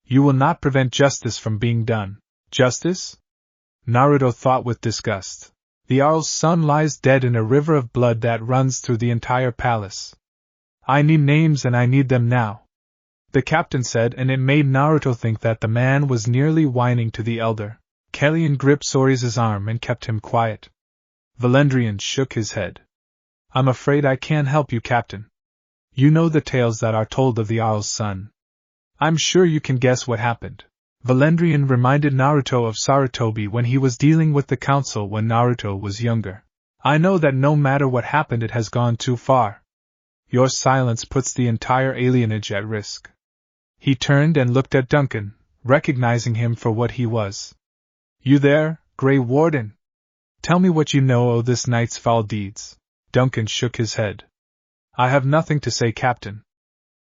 You will not prevent justice from being done. Justice? Naruto thought with disgust. The Jarl's son lies dead in a river of blood that runs through the entire palace. I need names and I need them now, the captain said, and it made Naruto think that the man was nearly whining to the elder. Callen gripped Sori's arm and kept him quiet. Valendrian shook his head. I'm afraid I can't help you, Captain. You know the tales that are told of the Jarl's son. I'm sure you can guess what happened. Valendrian reminded Naruto of Sarutobi when he was dealing with the council when Naruto was younger. I know that no matter what happened it has gone too far. Your silence puts the entire alienage at risk. He turned and looked at Duncan, recognizing him for what he was. You there, Grey Warden? Tell me what you know of this night's foul deeds. Duncan shook his head. I have nothing to say, Captain.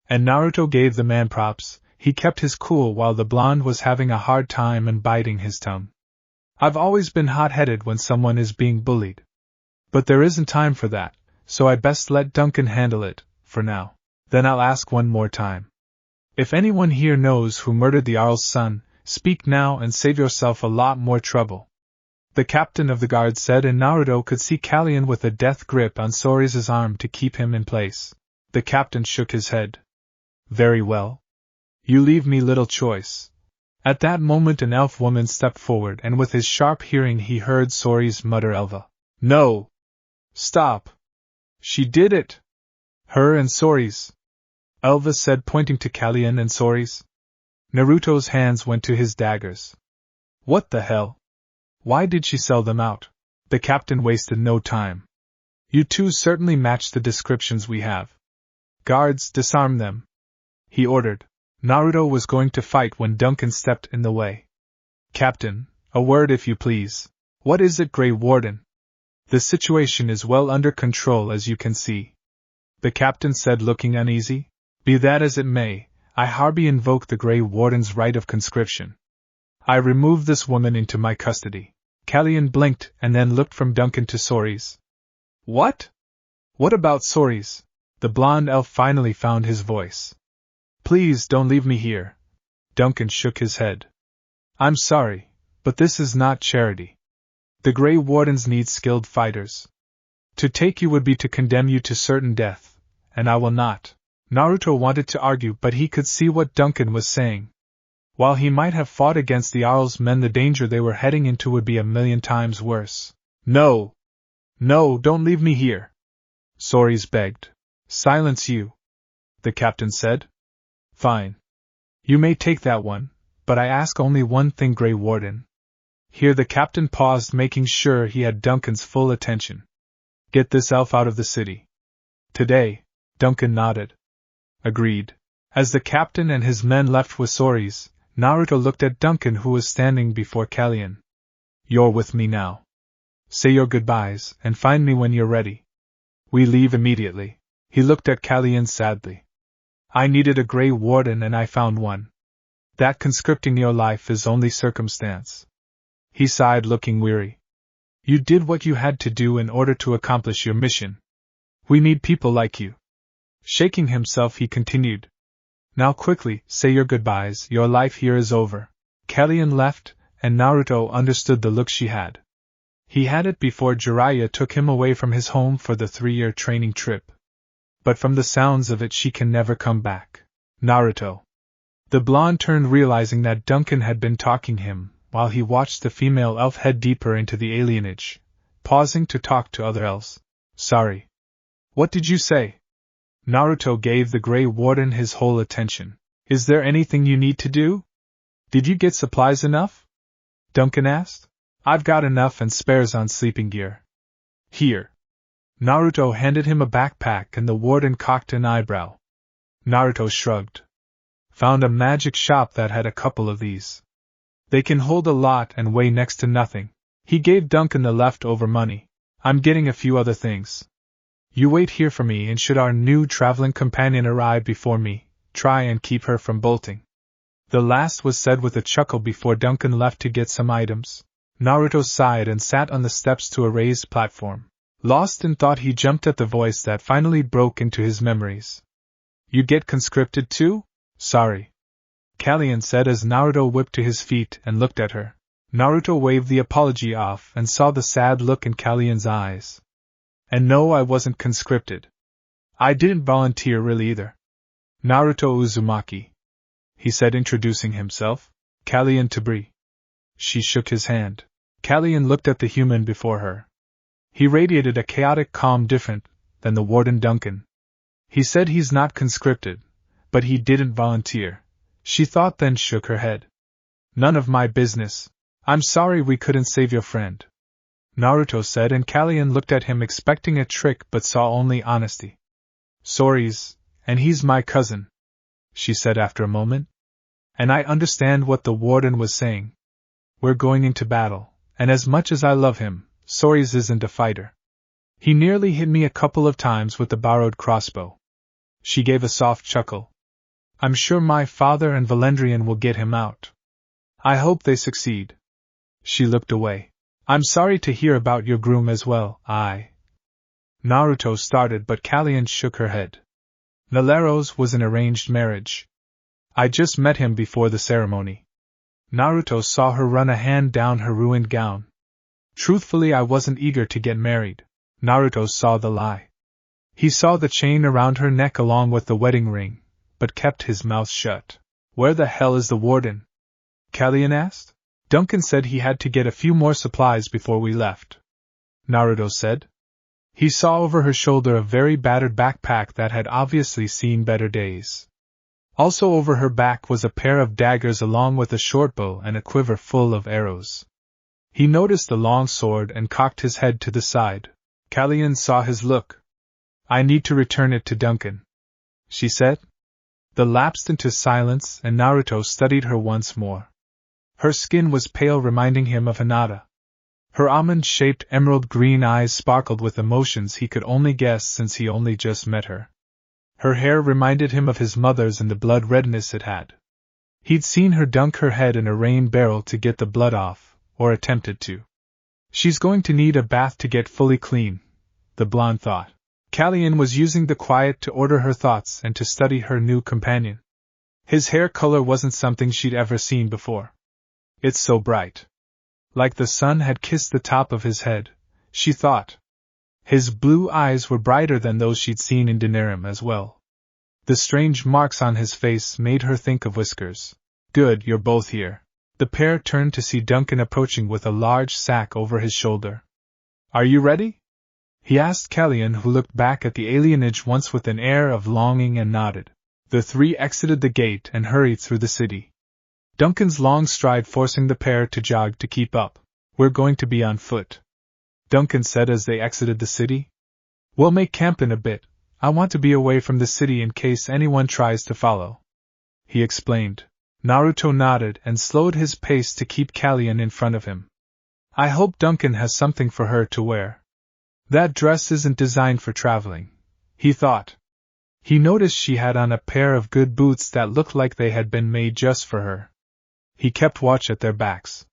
And Naruto gave the man props. He kept his cool while the blonde was having a hard time and biting his tongue. I've always been hot-headed when someone is being bullied. But there isn't time for that, so I best let Duncan handle it, for now. Then I'll ask one more time. If anyone here knows who murdered the Jarl's son, speak now and save yourself a lot more trouble. The captain of the guard said, and Naruto could see Callen with a death grip on Sori's arm to keep him in place. The captain shook his head. Very well. You leave me little choice. At that moment an elf woman stepped forward, and with his sharp hearing he heard Sori's mutter, Elva. No! Stop! She did it! Her and Sori's. Elva said, pointing to Callen and Sori's. Naruto's hands went to his daggers. What the hell? Why did she sell them out? The captain wasted no time. You two certainly match the descriptions we have. Guards, disarm them, he ordered. Naruto was going to fight when Duncan stepped in the way. Captain, a word if you please. What is it, Grey Warden? The situation is well under control, as you can see, the captain said, looking uneasy. Be that as it may, I hereby invoke the Grey Warden's right of conscription. I remove this woman into my custody. Callen blinked and then looked from Duncan to Sori's. What? What about Sori's? The blonde elf finally found his voice. Please don't leave me here. Duncan shook his head. I'm sorry, but this is not charity. The Grey Wardens need skilled fighters. To take you would be to condemn you to certain death, and I will not. Naruto wanted to argue, but he could see what Duncan was saying. While he might have fought against the Arl's men, the danger they were heading into would be 1,000,000 times worse. No! No, don't leave me here! Soris begged. Silence you, the captain said. Fine. You may take that one, but I ask only one thing, Grey Warden. Here the captain paused, making sure he had Duncan's full attention. Get this elf out of the city. Today. Duncan nodded. Agreed. As the captain and his men left with Soris, Naruto looked at Duncan, who was standing before Callen. You're with me now. Say your goodbyes, and find me when you're ready. We leave immediately. He looked at Callen sadly. I needed a Grey Warden and I found one. That conscripting your life is only circumstance. He sighed, looking weary. You did what you had to do in order to accomplish your mission. We need people like you. Shaking himself, he continued. Now quickly, say your goodbyes, your life here is over. Callen left, and Naruto understood the look she had. He had it before Jiraiya took him away from his home for the 3-year training trip. But from the sounds of it, she can never come back. Naruto. The blonde turned, realizing that Duncan had been talking him, while he watched the female elf head deeper into the alienage, pausing to talk to other elves. Sorry. What did you say? Naruto gave the Grey Warden his whole attention. Is there anything you need to do? Did you get supplies enough? Duncan asked. I've got enough and spares on sleeping gear. Here. Naruto handed him a backpack and the warden cocked an eyebrow. Naruto shrugged. Found a magic shop that had a couple of these. They can hold a lot and weigh next to nothing. He gave Duncan the leftover money. I'm getting a few other things. You wait here for me, and should our new traveling companion arrive before me, try and keep her from bolting. The last was said with a chuckle before Duncan left to get some items. Naruto sighed and sat on the steps to a raised platform. Lost in thought, he jumped at the voice that finally broke into his memories. You get conscripted too? Sorry. Callen said as Naruto whipped to his feet and looked at her. Naruto waved the apology off and saw the sad look in Callen's eyes. And no, I wasn't conscripted. I didn't volunteer really either. Naruto Uzumaki, he said, introducing himself. Callen Tabri. She shook his hand. Callen looked at the human before her. He radiated a chaotic calm different than the warden Duncan. He said he's not conscripted, but he didn't volunteer. She thought, then shook her head. None of my business. I'm sorry we couldn't save your friend. Naruto said, and Callen looked at him expecting a trick but saw only honesty. Sorry's, and he's my cousin, she said after a moment. And I understand what the warden was saying. We're going into battle, and as much as I love him, Soris isn't a fighter. He nearly hit me a couple of times with the borrowed crossbow. She gave a soft chuckle. I'm sure my father and Valendrian will get him out. I hope they succeed. She looked away. I'm sorry to hear about your groom as well. Naruto started, but Callen shook her head. Nalero's was an arranged marriage. I just met him before the ceremony. Naruto saw her run a hand down her ruined gown. Truthfully, I wasn't eager to get married. Naruto saw the lie. He saw the chain around her neck along with the wedding ring, but kept his mouth shut. Where the hell is the warden? Callen asked. Duncan said he had to get a few more supplies before we left. Naruto said. He saw over her shoulder a very battered backpack that had obviously seen better days. Also over her back was a pair of daggers along with a short bow and a quiver full of arrows. He noticed the long sword and cocked his head to the side. Callen saw his look. I need to return it to Duncan, she said. They lapsed into silence and Naruto studied her once more. Her skin was pale, reminding him of Hinata. Her almond-shaped emerald-green eyes sparkled with emotions he could only guess since he only just met her. Her hair reminded him of his mother's and the blood redness it had. He'd seen her dunk her head in a rain barrel to get the blood off, or attempted to. She's going to need a bath to get fully clean, the blonde thought. Callen was using the quiet to order her thoughts and to study her new companion. His hair color wasn't something she'd ever seen before. It's so bright. Like the sun had kissed the top of his head, she thought. His blue eyes were brighter than those she'd seen in Denerim as well. The strange marks on his face made her think of whiskers. Good, you're both here. The pair turned to see Duncan approaching with a large sack over his shoulder. Are you ready? He asked Callen, who looked back at the alienage once with an air of longing and nodded. The three exited the gate and hurried through the city. Duncan's long stride forcing the pair to jog to keep up. We're going to be on foot, Duncan said as they exited the city. We'll make camp in a bit. I want to be away from the city in case anyone tries to follow, he explained. Naruto nodded and slowed his pace to keep Callen in front of him. I hope Duncan has something for her to wear. That dress isn't designed for traveling, he thought. He noticed she had on a pair of good boots that looked like they had been made just for her. He kept watch at their backs,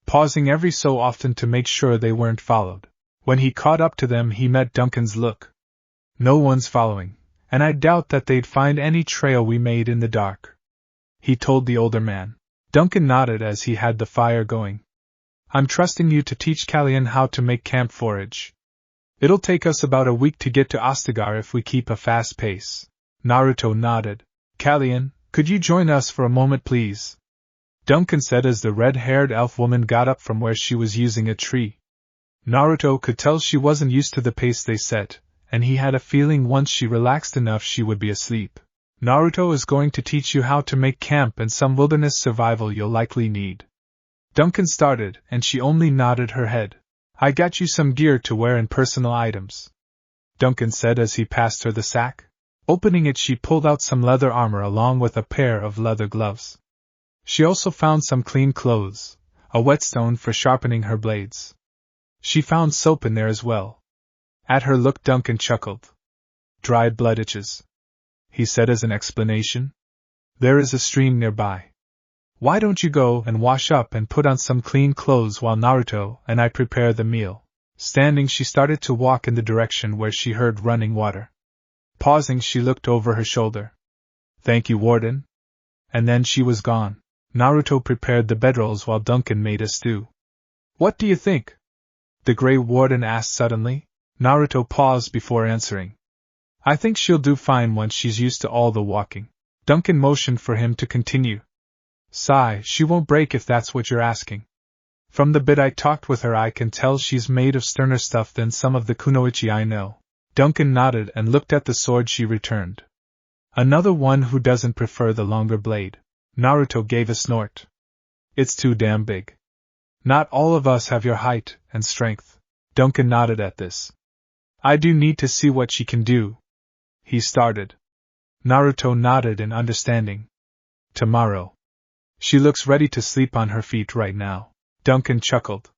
pausing every so often to make sure they weren't followed. When he caught up to them, he met Duncan's look. No one's following, and I doubt that they'd find any trail we made in the dark, he told the older man. Duncan nodded as he had the fire going. I'm trusting you to teach Callen how to make camp forage. It'll take us about a week to get to Ostagar if we keep a fast pace. Naruto nodded. Callen, could you join us for a moment, please? Duncan said as the red-haired elf woman got up from where she was using a tree. Naruto could tell she wasn't used to the pace they set, and he had a feeling once she relaxed enough she would be asleep. Naruto is going to teach you how to make camp and some wilderness survival you'll likely need. Duncan started, and she only nodded her head. I got you some gear to wear and personal items, Duncan said as he passed her the sack. Opening it, she pulled out some leather armor along with a pair of leather gloves. She also found some clean clothes, a whetstone for sharpening her blades. She found soap in there as well. At her look, Duncan chuckled. Dried blood itches, he said as an explanation. There is a stream nearby. Why don't you go and wash up and put on some clean clothes while Naruto and I prepare the meal? Standing, she started to walk in the direction where she heard running water. Pausing, she looked over her shoulder. Thank you, Warden. And then she was gone. Naruto prepared the bedrolls while Duncan made a stew. What do you think? The Grey Warden asked suddenly. Naruto paused before answering. I think she'll do fine once she's used to all the walking. Duncan motioned for him to continue. Sigh, she won't break if that's what you're asking. From the bit I talked with her, I can tell she's made of sterner stuff than some of the kunoichi I know. Duncan nodded and looked at the sword she returned. Another one who doesn't prefer the longer blade. Naruto gave a snort. It's too damn big. Not all of us have your height and strength. Duncan nodded at this. I do need to see what she can do, he started. Naruto nodded in understanding. Tomorrow. She looks ready to sleep on her feet right now. Duncan chuckled.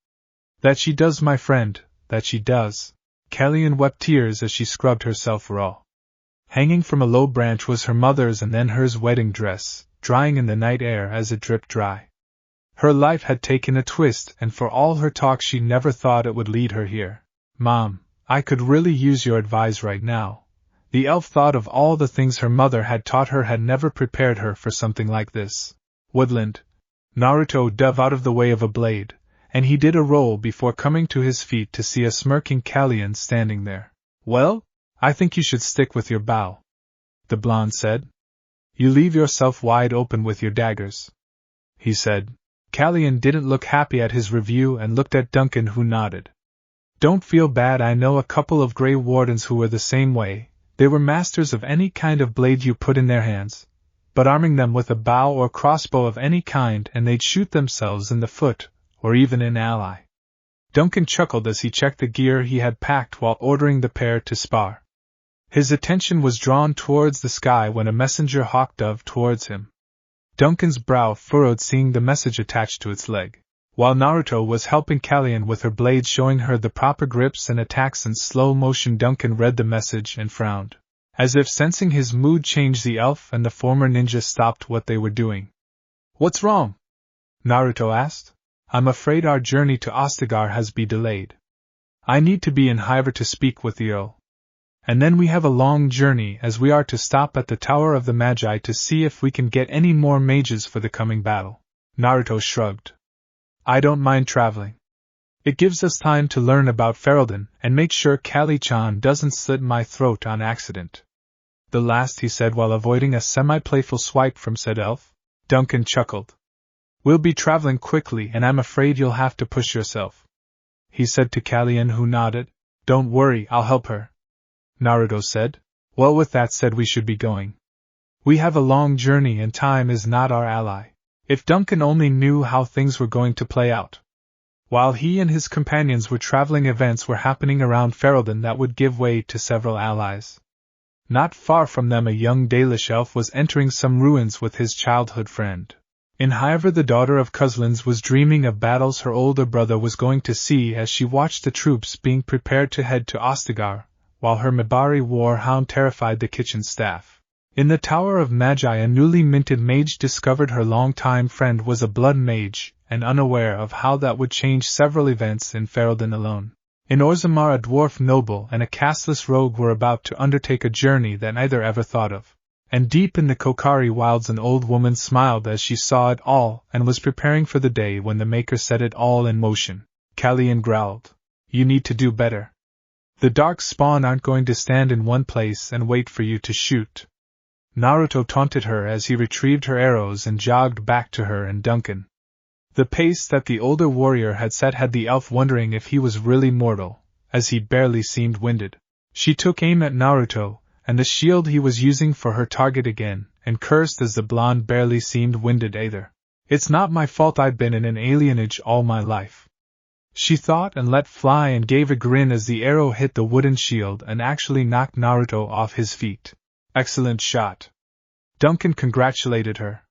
That she does, my friend, that she does. Callen wept tears as she scrubbed herself raw. Hanging from a low branch was her mother's and then hers wedding dress, drying in the night air as it dripped dry. Her life had taken a twist, and for all her talk she never thought it would lead her here. Mom, I could really use your advice right now. The elf thought of all the things her mother had taught her had never prepared her for something like this. Woodland. Naruto dove out of the way of a blade, and he did a roll before coming to his feet to see a smirking Callen standing there. Well, I think you should stick with your bow, the blonde said. You leave yourself wide open with your daggers, he said. Callen didn't look happy at his review and looked at Duncan, who nodded. Don't feel bad, I know a couple of Grey Wardens who were the same way. They were masters of any kind of blade you put in their hands, but arming them with a bow or crossbow of any kind and they'd shoot themselves in the foot, or even an ally. Duncan chuckled as he checked the gear he had packed while ordering the pair to spar. His attention was drawn towards the sky when a messenger hawk dove towards him. Duncan's brow furrowed seeing the message attached to its leg. While Naruto was helping Callen with her blade, showing her the proper grips and attacks in slow motion, Duncan read the message and frowned. As if sensing his mood change, the elf and the former ninja stopped what they were doing. What's wrong? Naruto asked. I'm afraid our journey to Ostagar has been delayed. I need to be in Hyver to speak with the Earl. And then we have a long journey, as we are to stop at the Tower of the Magi to see if we can get any more mages for the coming battle. Naruto shrugged. I don't mind traveling. It gives us time to learn about Ferelden and make sure Calli-chan doesn't slit my throat on accident. The last he said while avoiding a semi-playful swipe from said elf. Duncan chuckled. We'll be traveling quickly and I'm afraid you'll have to push yourself, he said to Callen, who nodded. Don't worry, I'll help her, Naruto said. Well, with that said, we should be going. We have a long journey and time is not our ally. If Duncan only knew how things were going to play out. While he and his companions were traveling, events were happening around Ferelden that would give way to several allies. Not far from them, a young Dalish elf was entering some ruins with his childhood friend. However, the daughter of Kousland was dreaming of battles her older brother was going to see as she watched the troops being prepared to head to Ostagar, while her Mibari war hound terrified the kitchen staff. In the Tower of Magi, a newly minted mage discovered her longtime friend was a blood mage, and unaware of how that would change several events in Ferelden alone. In Orzammar, a dwarf noble and a casteless rogue were about to undertake a journey that neither ever thought of. And deep in the Kokari wilds, an old woman smiled as she saw it all and was preparing for the day when the Maker set it all in motion. Callen growled. You need to do better. The dark spawn aren't going to stand in one place and wait for you to shoot. Naruto taunted her as he retrieved her arrows and jogged back to her and Duncan. The pace that the older warrior had set had the elf wondering if he was really mortal, as he barely seemed winded. She took aim at Naruto, and the shield he was using for her target again, and cursed as the blonde barely seemed winded either. It's not my fault I've been in an alienage all my life, she thought, and let fly and gave a grin as the arrow hit the wooden shield and actually knocked Naruto off his feet. Excellent shot. Duncan congratulated her.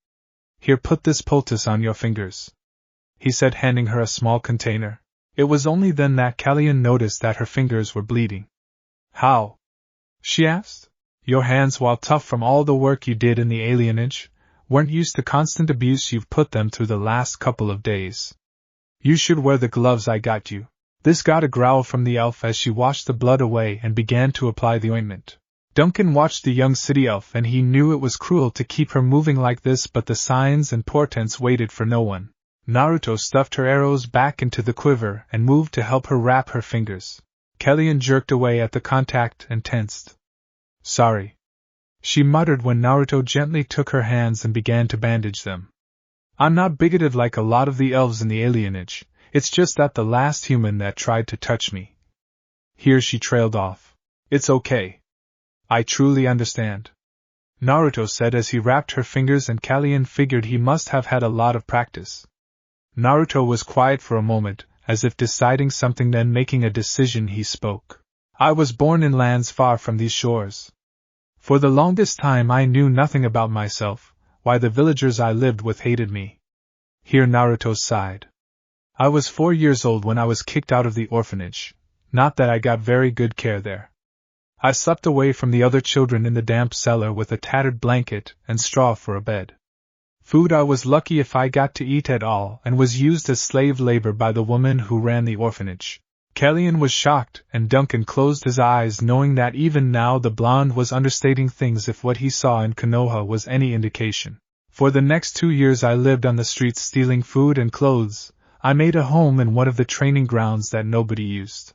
Here, put this poultice on your fingers, he said, handing her a small container. It was only then that Callen noticed that her fingers were bleeding. How? She asked. Your hands, while tough from all the work you did in the alienage, weren't used to constant abuse. You've put them through the last couple of days. You should wear the gloves I got you. This got a growl from the elf as she washed the blood away and began to apply the ointment. Duncan watched the young city elf and he knew it was cruel to keep her moving like this, but the signs and portents waited for no one. Naruto stuffed her arrows back into the quiver and moved to help her wrap her fingers. Callen jerked away at the contact and tensed. Sorry, she muttered when Naruto gently took her hands and began to bandage them. I'm not bigoted like a lot of the elves in the alienage, it's just that the last human that tried to touch me. Here she trailed off. It's okay. I truly understand, Naruto said as he wrapped her fingers, and Callen figured he must have had a lot of practice. Naruto was quiet for a moment, as if deciding something, then making a decision he spoke. I was born in lands far from these shores. For the longest time I knew nothing about myself, why the villagers I lived with hated me. Here Naruto sighed. I was 4 years old when I was kicked out of the orphanage, not that I got very good care there. I slept away from the other children in the damp cellar with a tattered blanket and straw for a bed. Food I was lucky if I got to eat at all, and was used as slave labor by the woman who ran the orphanage. Callen was shocked, and Duncan closed his eyes, knowing that even now the blonde was understating things if what he saw in Konoha was any indication. For the next 2 years I lived on the streets stealing food and clothes. I made a home in one of the training grounds that nobody used.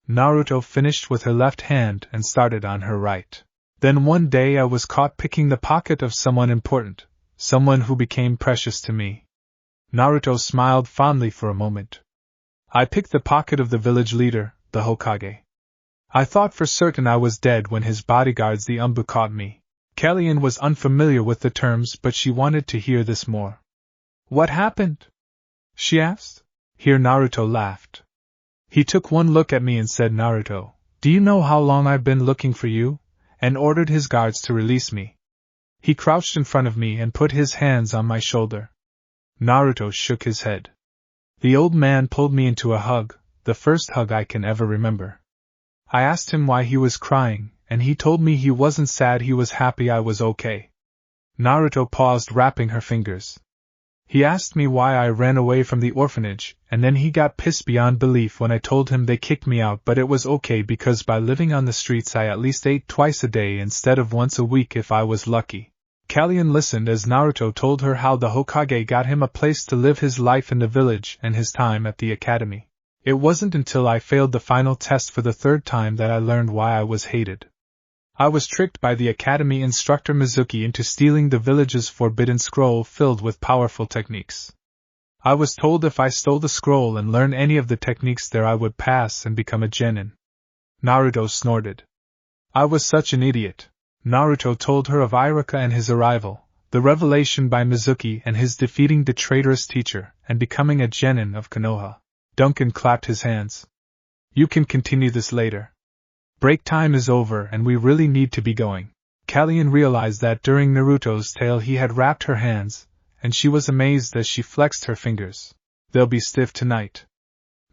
Naruto finished with her left hand and started on her right. Then one day I was caught picking the pocket of someone important, someone who became precious to me. Naruto smiled fondly for a moment. I picked the pocket of the village leader, the Hokage. I thought for certain I was dead when his bodyguards, the Umbu, caught me. Callen was unfamiliar with the terms, but she wanted to hear this more. What happened? She asked. Here Naruto laughed. He took one look at me and said, Naruto, do you know how long I've been looking for you? And ordered his guards to release me. He crouched in front of me and put his hands on my shoulder. Naruto shook his head. The old man pulled me into a hug, the first hug I can ever remember. I asked him why he was crying, and he told me he wasn't sad, he was happy I was okay. Naruto paused, wrapping her fingers. He asked me why I ran away from the orphanage, and then he got pissed beyond belief when I told him they kicked me out, but it was okay because by living on the streets I at least ate twice a day instead of once a week if I was lucky. Callen listened as Naruto told her how the Hokage got him a place to live his life in the village and his time at the academy. It wasn't until I failed the final test for the 3rd time that I learned why I was hated. I was tricked by the academy instructor Mizuki into stealing the village's forbidden scroll filled with powerful techniques. I was told if I stole the scroll and learned any of the techniques there I would pass and become a genin. Naruto snorted. I was such an idiot. Naruto told her of Iruka and his arrival, the revelation by Mizuki and his defeating the traitorous teacher and becoming a genin of Konoha. Duncan clapped his hands. You can continue this later. Break time is over and we really need to be going. Callen realized that during Naruto's tale he had wrapped her hands, and she was amazed as she flexed her fingers. They'll be stiff tonight,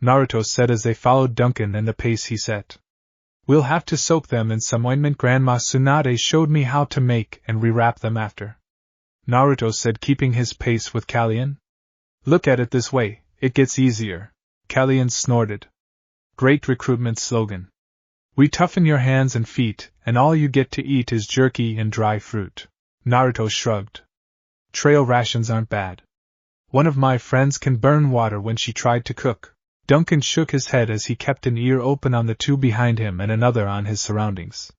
Naruto said as they followed Duncan and the pace he set. We'll have to soak them in some ointment Grandma Tsunade showed me how to make and rewrap them after, Naruto said, keeping his pace with Callen. Look at it this way, it gets easier, Callen snorted. Great recruitment slogan. We toughen your hands and feet, and all you get to eat is jerky and dry fruit. Naruto shrugged. Trail rations aren't bad. One of my friends can burn water when she tried to cook. Duncan shook his head as he kept an ear open on the two behind him and another on his surroundings.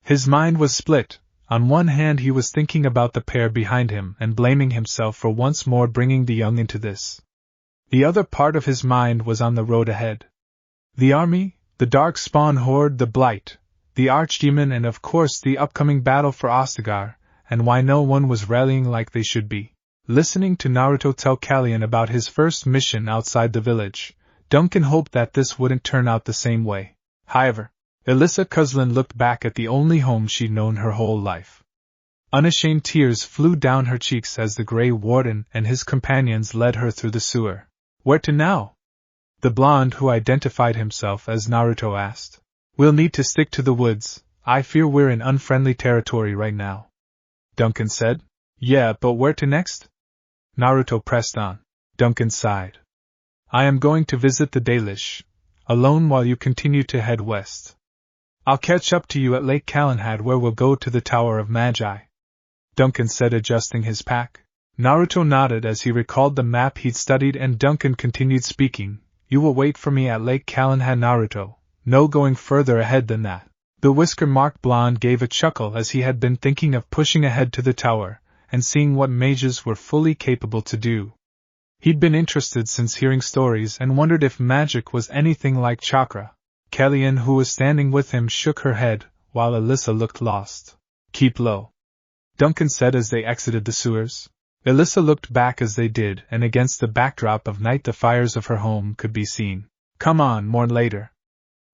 His mind was split. On one hand he was thinking about the pair behind him and blaming himself for once more bringing the young into this. The other part of his mind was on the road ahead. The army, the Darkspawn Horde, the Blight, the Archdemon, and of course the upcoming battle for Ostagar, and why no one was rallying like they should be. Listening to Naruto tell Callen about his first mission outside the village, Duncan hoped that this wouldn't turn out the same way. However, Kousland looked back at the only home she'd known her whole life. Unashamed tears flew down her cheeks as the Grey Warden and his companions led her through the sewer. Where to now? The blonde who identified himself as Naruto asked. We'll need to stick to the woods, I fear we're in unfriendly territory right now, Duncan said. Yeah, but where to next? Naruto pressed on. Duncan sighed. I am going to visit the Dalish, alone while you continue to head west. I'll catch up to you at Lake Callen where we'll go to the Tower of Magi, Duncan said, adjusting his pack. Naruto nodded as he recalled the map he'd studied, and Duncan continued speaking. You will wait for me at Lake Callen, Naruto. No going further ahead than that. The whisker-marked blonde gave a chuckle as he had been thinking of pushing ahead to the tower and seeing what mages were fully capable to do. He'd been interested since hearing stories and wondered if magic was anything like chakra. Callen, who was standing with him, shook her head, while Alyssa looked lost. Keep low, Duncan said as they exited the sewers. Alyssa looked back as they did, and against the backdrop of night the fires of her home could be seen. Come on, more later,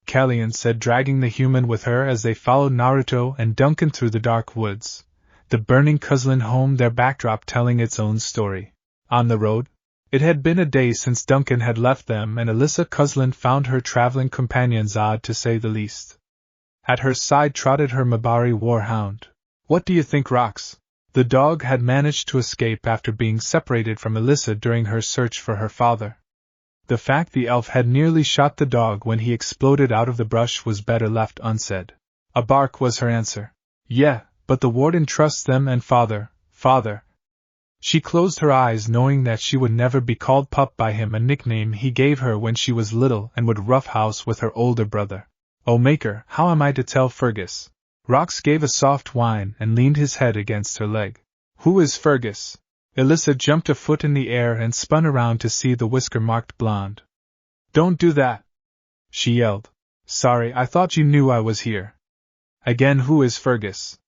Callen said, dragging the human with her as they followed Naruto and Duncan through the dark woods, the burning Kousland home, their backdrop telling its own story. On the road, it had been a day since Duncan had left them, and Kousland found her traveling companions odd to say the least. At her side trotted her Mabari warhound. What do you think, Rox? The dog had managed to escape after being separated from Alyssa during her search for her father. The fact the elf had nearly shot the dog when he exploded out of the brush was better left unsaid. A bark was her answer. Yeah, but the warden trusts them, and father. She closed her eyes, knowing that she would never be called pup by him, a nickname he gave her when she was little and would roughhouse with her older brother. Oh maker, how am I to tell Fergus? Rox gave a soft whine and leaned his head against her leg. Who is Fergus? Alyssa jumped a foot in the air and spun around to see the whisker-marked blonde. Don't do that, she yelled. Sorry, I thought you knew I was here. Again, who is Fergus?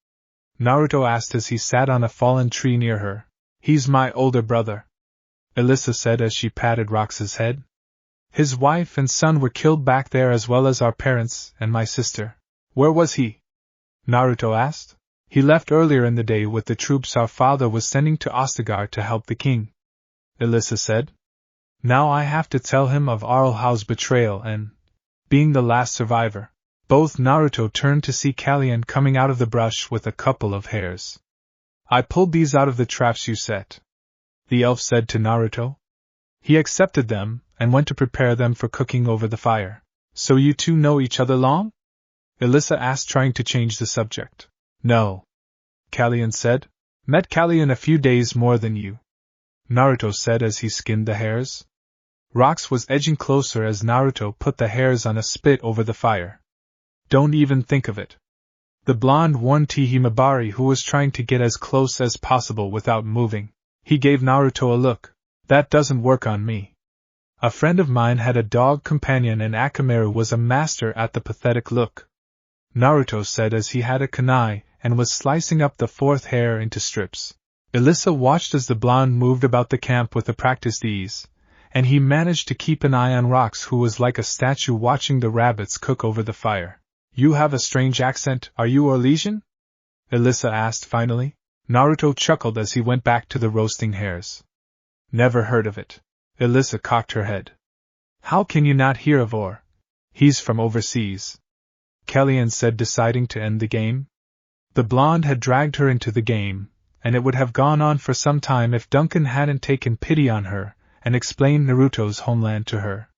Naruto asked as he sat on a fallen tree near her. He's my older brother, Alyssa said as she patted Rox's head. His wife and son were killed back there, as well as our parents and my sister. Where was he? Naruto asked. He left earlier in the day with the troops our father was sending to Ostagar to help the king, Alyssa said. Now I have to tell him of Arlhau's betrayal and being the last survivor. Both Naruto turned to see Callen coming out of the brush with a couple of hares. I pulled these out of the traps you set, the elf said to Naruto. He accepted them and went to prepare them for cooking over the fire. So you two know each other long? Alyssa asked, trying to change the subject. No, Callen said. Met Callen a few days more than you, Naruto said as he skinned the hares. Rox was edging closer as Naruto put the hares on a spit over the fire. Don't even think of it. The blonde warned Himabari, who was trying to get as close as possible without moving. He gave Naruto a look. That doesn't work on me. A friend of mine had a dog companion and Akamaru was a master at the pathetic look, Naruto said as he had a kunai and was slicing up the fourth hair into strips. Elissa watched as the blonde moved about the camp with a practiced ease, and he managed to keep an eye on Rox, who was like a statue watching the rabbits cook over the fire. You have a strange accent, are you Orlesian? Elissa asked finally. Naruto chuckled as he went back to the roasting hares. Never heard of it. Elissa cocked her head. How can you not hear of Or? He's from overseas, Callen said, deciding to end the game. The blonde had dragged her into the game, and it would have gone on for some time if Duncan hadn't taken pity on her and explained Naruto's homeland to her.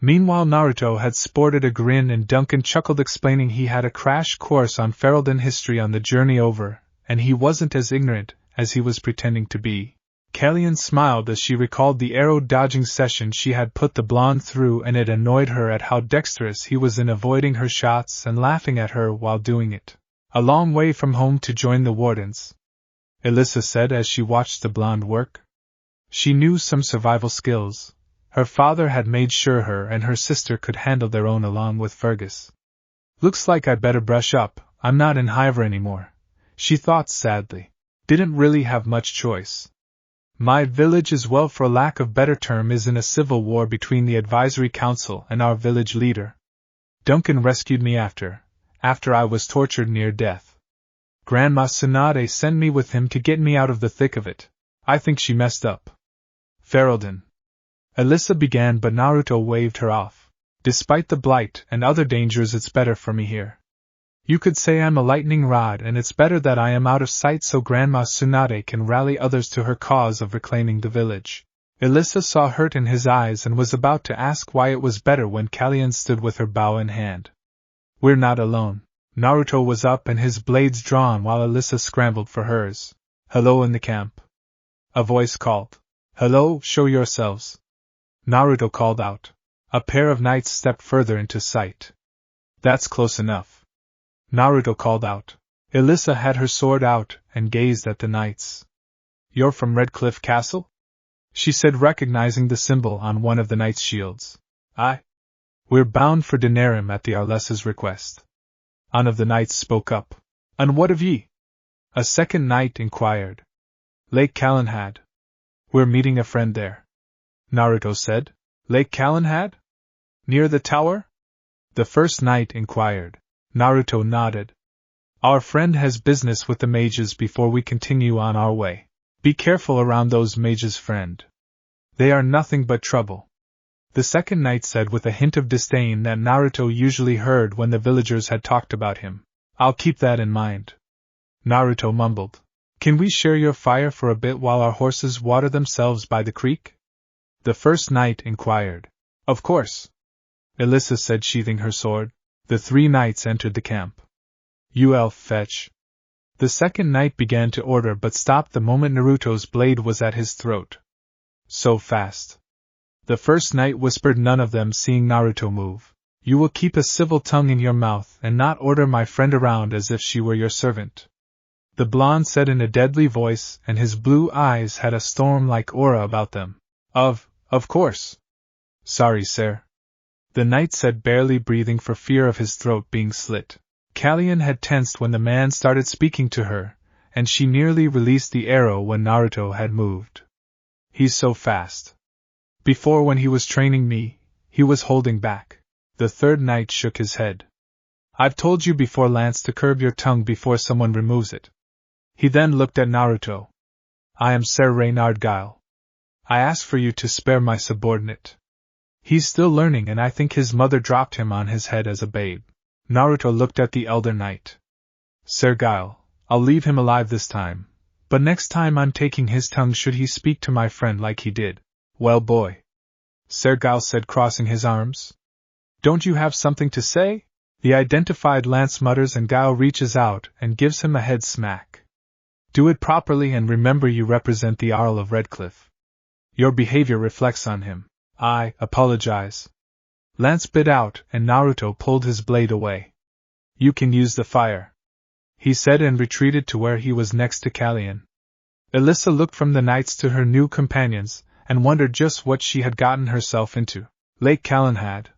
Meanwhile, Naruto had sported a grin and Duncan chuckled, explaining he had a crash course on Ferelden history on the journey over, and he wasn't as ignorant as he was pretending to be. Callen smiled as she recalled the arrow-dodging session she had put the blonde through, and it annoyed her at how dexterous he was in avoiding her shots and laughing at her while doing it. A long way from home to join the Wardens, Elissa said as she watched the blonde work. She knew some survival skills. Her father had made sure her and her sister could handle their own along with Fergus. Looks like I'd better brush up, I'm not in Hiver anymore, she thought sadly. Didn't really have much choice. My village, as well for lack of better term, is in a civil war between the advisory council and our village leader. Duncan rescued me after I was tortured near death. Grandma Tsunade sent me with him to get me out of the thick of it. I think she messed up. Ferelden, Elissa began, but Naruto waved her off. Despite the blight and other dangers, it's better for me here. You could say I'm a lightning rod, and it's better that I am out of sight so Grandma Tsunade can rally others to her cause of reclaiming the village. Elissa saw hurt in his eyes and was about to ask why it was better when Callen stood with her bow in hand. We're not alone. Naruto was up and his blades drawn while Elissa scrambled for hers. Hello in the camp. A voice called. Hello, show yourselves. Naruto called out. A pair of knights stepped further into sight. That's close enough, Naruto called out. Elissa had her sword out and gazed at the knights. You're from Redcliffe Castle? She said, recognizing the symbol on one of the knights' shields. Aye. We're bound for Denerim at the Arlessa's request. One of the knights spoke up. And what of ye? A second knight inquired. Lake Callen. We're meeting a friend there, Naruto said. Lake Callen? Near the tower? The first knight inquired. Naruto nodded. Our friend has business with the mages before we continue on our way. Be careful around those mages, friend. They are nothing but trouble. The second knight said with a hint of disdain that Naruto usually heard when the villagers had talked about him. I'll keep that in mind. Naruto mumbled. Can we share your fire for a bit while our horses water themselves by the creek? The first knight inquired. Of course, Elissa said, sheathing her sword. The three knights entered the camp. You elf, fetch. The second knight began to order but stopped the moment Naruto's blade was at his throat. So fast. The first knight whispered, none of them seeing Naruto move. You will keep a civil tongue in your mouth and not order my friend around as if she were your servant, the blonde said in a deadly voice, and his blue eyes had a storm-like aura about them. Of course. Sorry, sir, the knight said, barely breathing for fear of his throat being slit. Callen had tensed when the man started speaking to her, and she nearly released the arrow when Naruto had moved. He's so fast. Before, when he was training me, he was holding back. The third knight shook his head. I've told you before, Lance, to curb your tongue before someone removes it. He then looked at Naruto. I am Sir Reynard Guile. I ask for you to spare my subordinate. He's still learning, and I think his mother dropped him on his head as a babe. Naruto looked at the elder knight. Sir Guile, I'll leave him alive this time, but next time I'm taking his tongue should he speak to my friend like he did. Well, boy, Sir Guile said, crossing his arms. Don't you have something to say? The identified Lance mutters, and Guile reaches out and gives him a head smack. Do it properly and remember you represent the Jarl of Redcliffe. Your behavior reflects on him. I apologize. Lance bit out, and Naruto pulled his blade away. You can use the fire. he said and retreated to where he was next to Callen. Alyssa looked from the knights to her new companions, and wondered just what she had gotten herself into. Lake Callen had.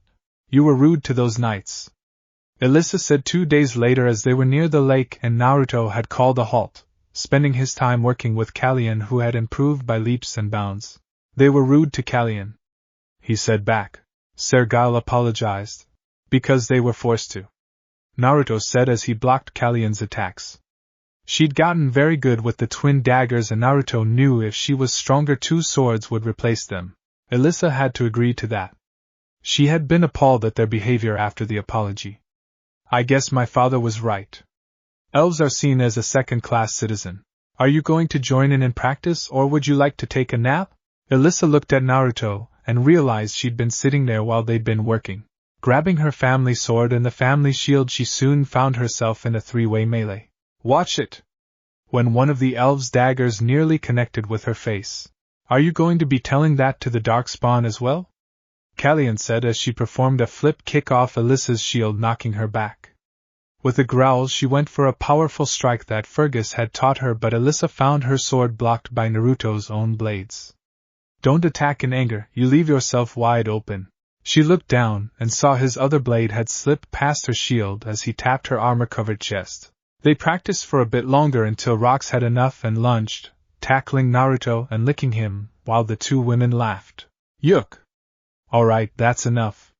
You were rude to those knights. Alyssa said 2 days later as they were near the lake and Naruto had called a halt, spending his time working with Callen who had improved by leaps and bounds. They were rude to Callen. He said back. Sergal apologized. Because they were forced to. Naruto said as he blocked Callen's attacks. She'd gotten very good with the twin daggers and Naruto knew if she was stronger 2 swords would replace them. Alyssa had to agree to that. She had been appalled at their behavior after the apology. I guess my father was right. Elves are seen as a second-class citizen. Are you going to join in practice or would you like to take a nap? Alyssa looked at Naruto and realized she'd been sitting there while they'd been working. Grabbing her family sword and the family shield she soon found herself in a 3-way melee. Watch it! When one of the elves' daggers nearly connected with her face. Are you going to be telling that to the Darkspawn as well? Callen said as she performed a flip kick off Alyssa's shield knocking her back. With a growl she went for a powerful strike that Fergus had taught her but Alyssa found her sword blocked by Naruto's own blades. Don't attack in anger, you leave yourself wide open. She looked down and saw his other blade had slipped past her shield as he tapped her armor-covered chest. They practiced for a bit longer until Rox had enough and lunged, tackling Naruto and licking him, while the 2 women laughed. Yuck! Alright, that's enough.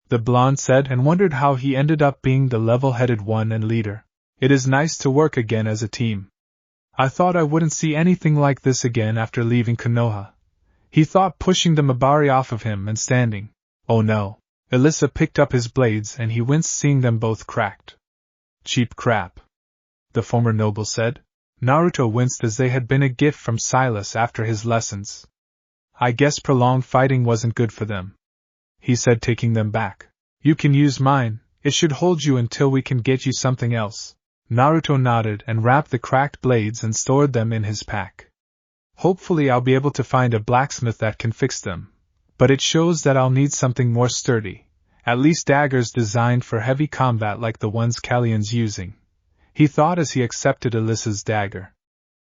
The blonde said and wondered how he ended up being the level-headed one and leader. It is nice to work again as a team. I thought I wouldn't see anything like this again after leaving Konoha. He thought pushing the Mabari off of him and standing. Oh no. Alyssa picked up his blades and he winced seeing them both cracked. Cheap crap. The former noble said. Naruto winced as they had been a gift from Silas after his lessons. I guess prolonged fighting wasn't good for them. He said taking them back. You can use mine, it should hold you until we can get you something else. Naruto nodded and wrapped the cracked blades and stored them in his pack. Hopefully I'll be able to find a blacksmith that can fix them, but it shows that I'll need something more sturdy, at least daggers designed for heavy combat like the ones Callen's using. He thought as he accepted Alyssa's dagger.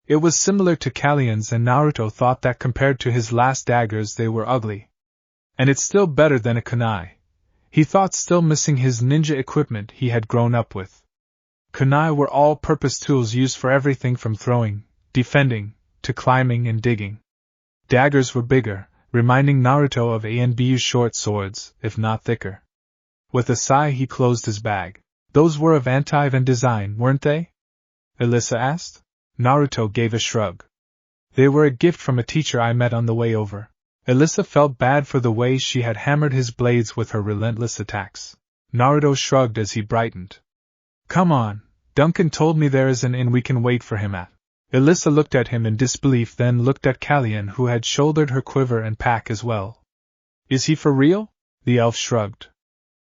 It was similar to Callen's and Naruto thought that compared to his last daggers they were ugly. And it's still better than a kunai. He thought still missing his ninja equipment he had grown up with. Kunai were all-purpose tools used for everything from throwing, defending, to climbing and digging. Daggers were bigger, reminding Naruto of A and B's short swords, if not thicker. With a sigh he closed his bag. Those were of anti-Van design, weren't they? Alyssa asked. Naruto gave a shrug. They were a gift from a teacher I met on the way over. Alyssa felt bad for the way she had hammered his blades with her relentless attacks. Naruto shrugged as he brightened. Come on, Duncan told me there is an inn we can wait for him at. Alyssa looked at him in disbelief then looked at Callen who had shouldered her quiver and pack as well. Is he for real? The elf shrugged.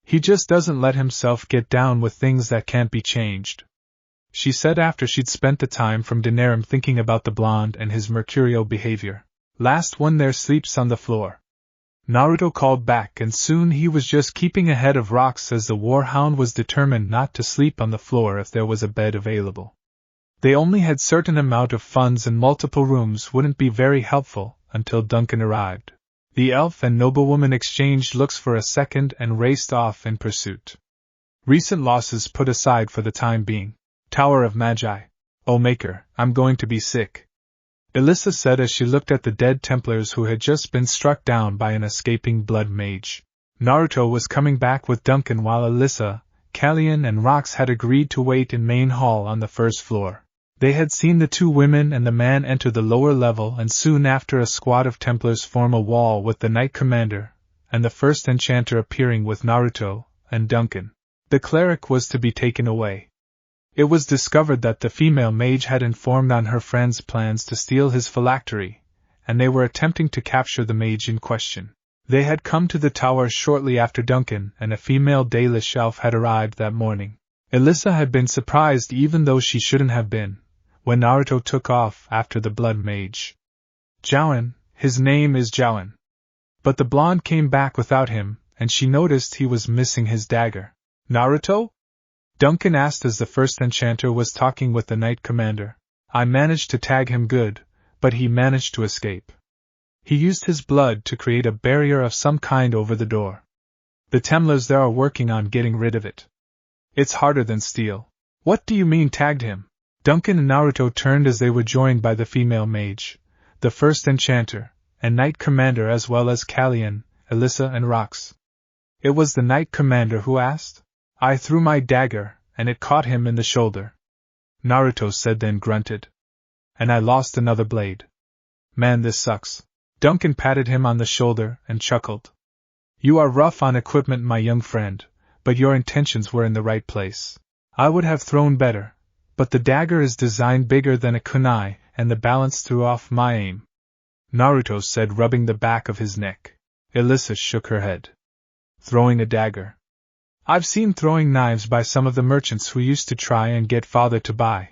He just doesn't let himself get down with things that can't be changed. She said after she'd spent the time from Denerim thinking about the blonde and his mercurial behavior. Last one there sleeps on the floor. Naruto called back and soon he was just keeping ahead of Rox as the warhound was determined not to sleep on the floor if there was a bed available. They only had certain amount of funds and multiple rooms wouldn't be very helpful until Duncan arrived. The elf and noblewoman exchanged looks for a second and raced off in pursuit. Recent losses put aside for the time being. Tower of Magi. Oh Maker, I'm going to be sick. Alyssa said as she looked at the dead Templars who had just been struck down by an escaping blood mage. Naruto was coming back with Duncan while Alyssa, Callen and Rox had agreed to wait in main hall on the first floor. They had seen the 2 women and the man enter the lower level and soon after a squad of Templars form a wall with the Knight Commander, and the first enchanter appearing with Naruto and Duncan. The cleric was to be taken away. It was discovered that the female mage had informed on her friend's plans to steal his phylactery, and they were attempting to capture the mage in question. They had come to the tower shortly after Duncan and a female Dalish elf had arrived that morning. Alyssa had been surprised even though she shouldn't have been, when Naruto took off after the blood mage. Jowen, his name is Jowen. But the blonde came back without him, and she noticed he was missing his dagger. Naruto? Duncan asked as the first enchanter was talking with the Knight Commander. I managed to tag him good, but he managed to escape. He used his blood to create a barrier of some kind over the door. The Templars there are working on getting rid of it. It's harder than steel. What do you mean tagged him? Duncan and Naruto turned as they were joined by the female mage, the first enchanter, and Knight Commander as well as Callen, Elissa and Rox. It was the Knight Commander who asked. I threw my dagger, and it caught him in the shoulder. Naruto said, then grunted. And I lost another blade. Man, this sucks. Duncan patted him on the shoulder and chuckled. You are rough on equipment, my young friend, but your intentions were in the right place. I would have thrown better, but the dagger is designed bigger than a kunai, and the balance threw off my aim. Naruto said, rubbing the back of his neck. Elissa shook her head. Throwing a dagger. I've seen throwing knives by some of the merchants who used to try and get father to buy.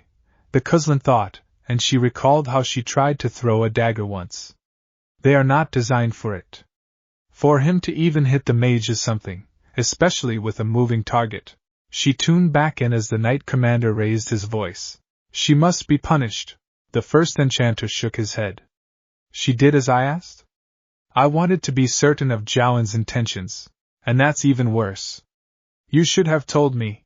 The Kousland thought, and she recalled how she tried to throw a dagger once. They are not designed for it. For him to even hit the mage is something, especially with a moving target. She tuned back in as the Knight Commander raised his voice. She must be punished. The first enchanter shook his head. She did as I asked? I wanted to be certain of Jowen's intentions, and that's even worse. You should have told me.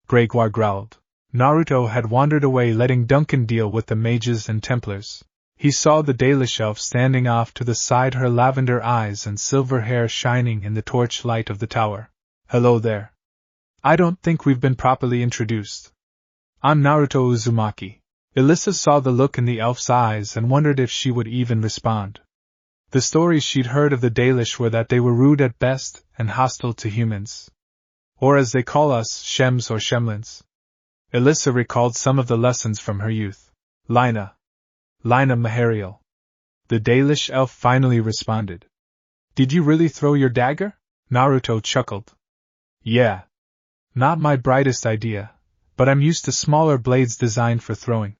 Gregor growled. Naruto had wandered away, letting Duncan deal with the mages and Templars. He saw the Dalish elf standing off to the side, her lavender eyes and silver hair shining in the torchlight of the tower. Hello there. I don't think we've been properly introduced. I'm Naruto Uzumaki. Elissa saw the look in the elf's eyes and wondered if she would even respond. The stories she'd heard of the Dalish were that they were rude at best and hostile to humans. Or as they call us, Shems or Shemlins. Elissa recalled some of the lessons from her youth. Lina Mahariel. The Dalish elf finally responded. Did you really throw your dagger? Naruto chuckled. Yeah. Not my brightest idea, but I'm used to smaller blades designed for throwing.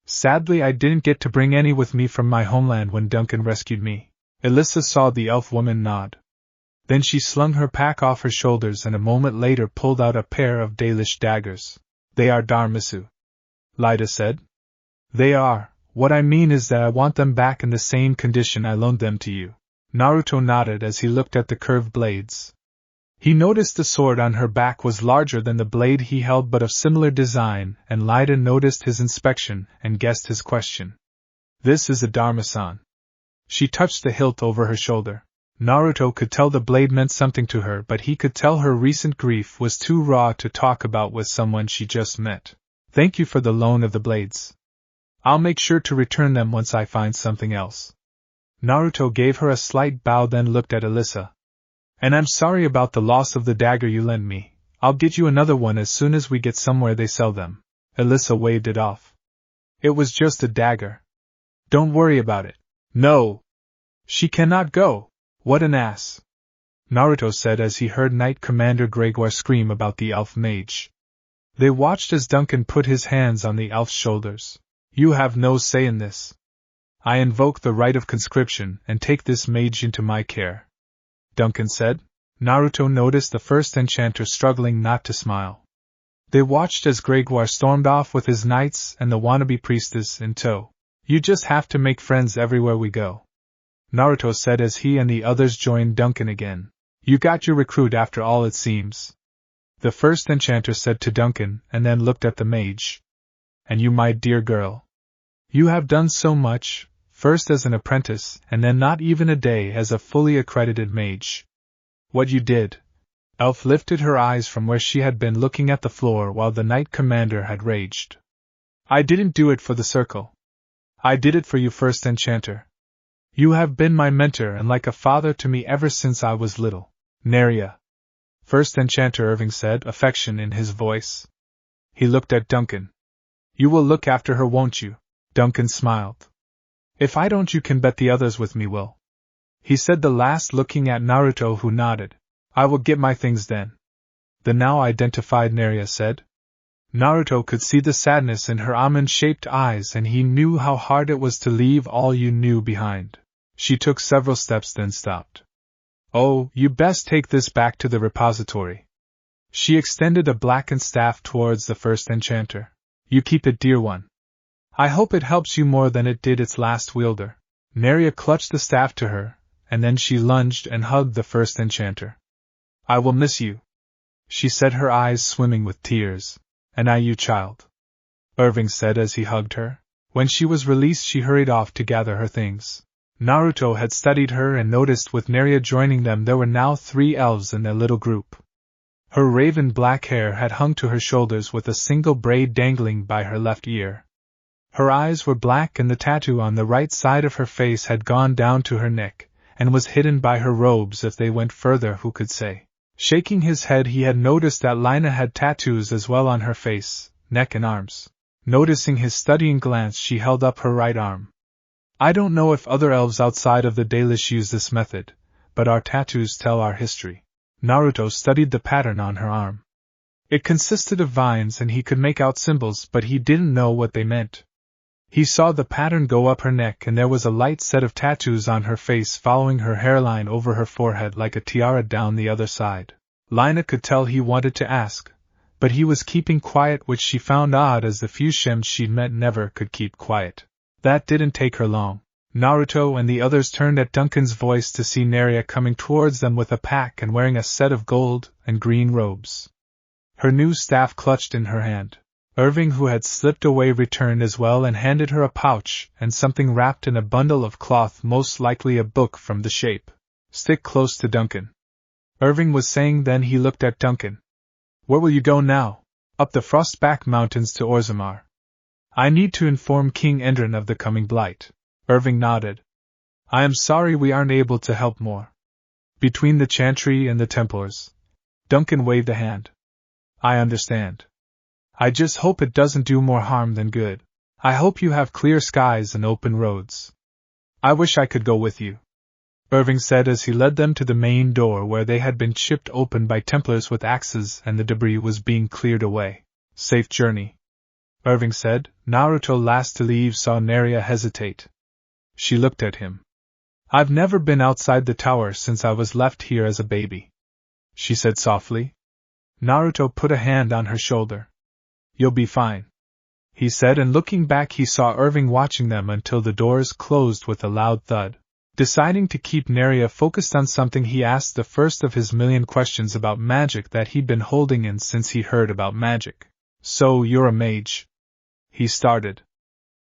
Sadly, I didn't get to bring any with me from my homeland when Duncan rescued me. Elissa saw the elf woman nod. Then she slung her pack off her shoulders and a moment later pulled out a pair of Dalish daggers. They are Darmisu. Lida said. They are. What I mean is that I want them back in the same condition I loaned them to you. Naruto nodded as he looked at the curved blades. He noticed the sword on her back was larger than the blade he held but of similar design, and Lida noticed his inspection and guessed his question. This is a Dharmasan. She touched the hilt over her shoulder. Naruto could tell the blade meant something to her, but he could tell her recent grief was too raw to talk about with someone she just met. Thank you for the loan of the blades. I'll make sure to return them once I find something else. Naruto gave her a slight bow, then looked at Elissa. And I'm sorry about the loss of the dagger you lent me. I'll get you another one as soon as we get somewhere they sell them. Elissa waved it off. It was just a dagger. Don't worry about it. No. She cannot go. What an ass. Naruto said as he heard Knight Commander Gregor scream about the elf mage. They watched as Duncan put his hands on the elf's shoulders. You have no say in this. I invoke the right of conscription and take this mage into my care. Duncan said. Naruto noticed the first enchanter struggling not to smile. They watched as Gregor stormed off with his knights and the wannabe priestess in tow. You just have to make friends everywhere we go, Naruto said as he and the others joined Duncan again. You got your recruit after all, it seems. The first enchanter said to Duncan and then looked at the mage. And you, my dear girl. You have done so much, first as an apprentice and then not even a day as a fully accredited mage. What you did. Elf lifted her eyes from where she had been looking at the floor while the Knight Commander had raged. I didn't do it for the circle. I did it for you, first enchanter. You have been my mentor and like a father to me ever since I was little. Neria. First enchanter Irving said, affection in his voice. He looked at Duncan. You will look after her, won't you? Duncan smiled. If I don't, you can bet the others with me will. He said the last, looking at Naruto, who nodded. I will get my things then. The now identified Neria said. Naruto could see the sadness in her almond-shaped eyes and he knew how hard it was to leave all you knew behind. She took several steps then stopped. Oh, you best take this back to the repository. She extended a blackened staff towards the first enchanter. You keep it, dear one. I hope it helps you more than it did its last wielder. Neria clutched the staff to her, and then she lunged and hugged the first enchanter. I will miss you, she said, her eyes swimming with tears. And I you, child, Irving said as he hugged her. When she was released, she hurried off to gather her things. Naruto had studied her and noticed with Neria joining them there were now 3 elves in their little group. Her raven black hair had hung to her shoulders with a single braid dangling by her left ear. Her eyes were black and the tattoo on the right side of her face had gone down to her neck, and was hidden by her robes. If they went further, who could say? Shaking his head, he had noticed that Lina had tattoos as well on her face, neck and arms. Noticing his studying glance, she held up her right arm. I don't know if other elves outside of the Dalish use this method, but our tattoos tell our history. Naruto studied the pattern on her arm. It consisted of vines and he could make out symbols, but he didn't know what they meant. He saw the pattern go up her neck and there was a light set of tattoos on her face following her hairline over her forehead like a tiara down the other side. Lina could tell he wanted to ask, but he was keeping quiet, which she found odd as the few shems she'd met never could keep quiet. That didn't take her long. Naruto and the others turned at Duncan's voice to see Neria coming towards them with a pack and wearing a set of gold and green robes. Her new staff clutched in her hand. Irving, who had slipped away, returned as well and handed her a pouch and something wrapped in a bundle of cloth, most likely a book from the shape. Stick close to Duncan, Irving was saying. Then he looked at Duncan. Where will you go now? Up the Frostback Mountains to Orzammar. I need to inform King Endrin of the coming blight. Irving nodded. I am sorry we aren't able to help more. Between the Chantry and the Templars. Duncan waved a hand. I understand. I just hope it doesn't do more harm than good. I hope you have clear skies and open roads. I wish I could go with you, Irving said as he led them to the main door where they had been chipped open by Templars with axes and the debris was being cleared away. Safe journey, Irving said. Naruto, last to leave, saw Neria hesitate. She looked at him. I've never been outside the tower since I was left here as a baby, she said softly. Naruto put a hand on her shoulder. You'll be fine, he said, and looking back he saw Irving watching them until the doors closed with a loud thud. Deciding to keep Neria focused on something, he asked the first of his million questions about magic that he'd been holding in since he heard about magic. So you're a mage? He started.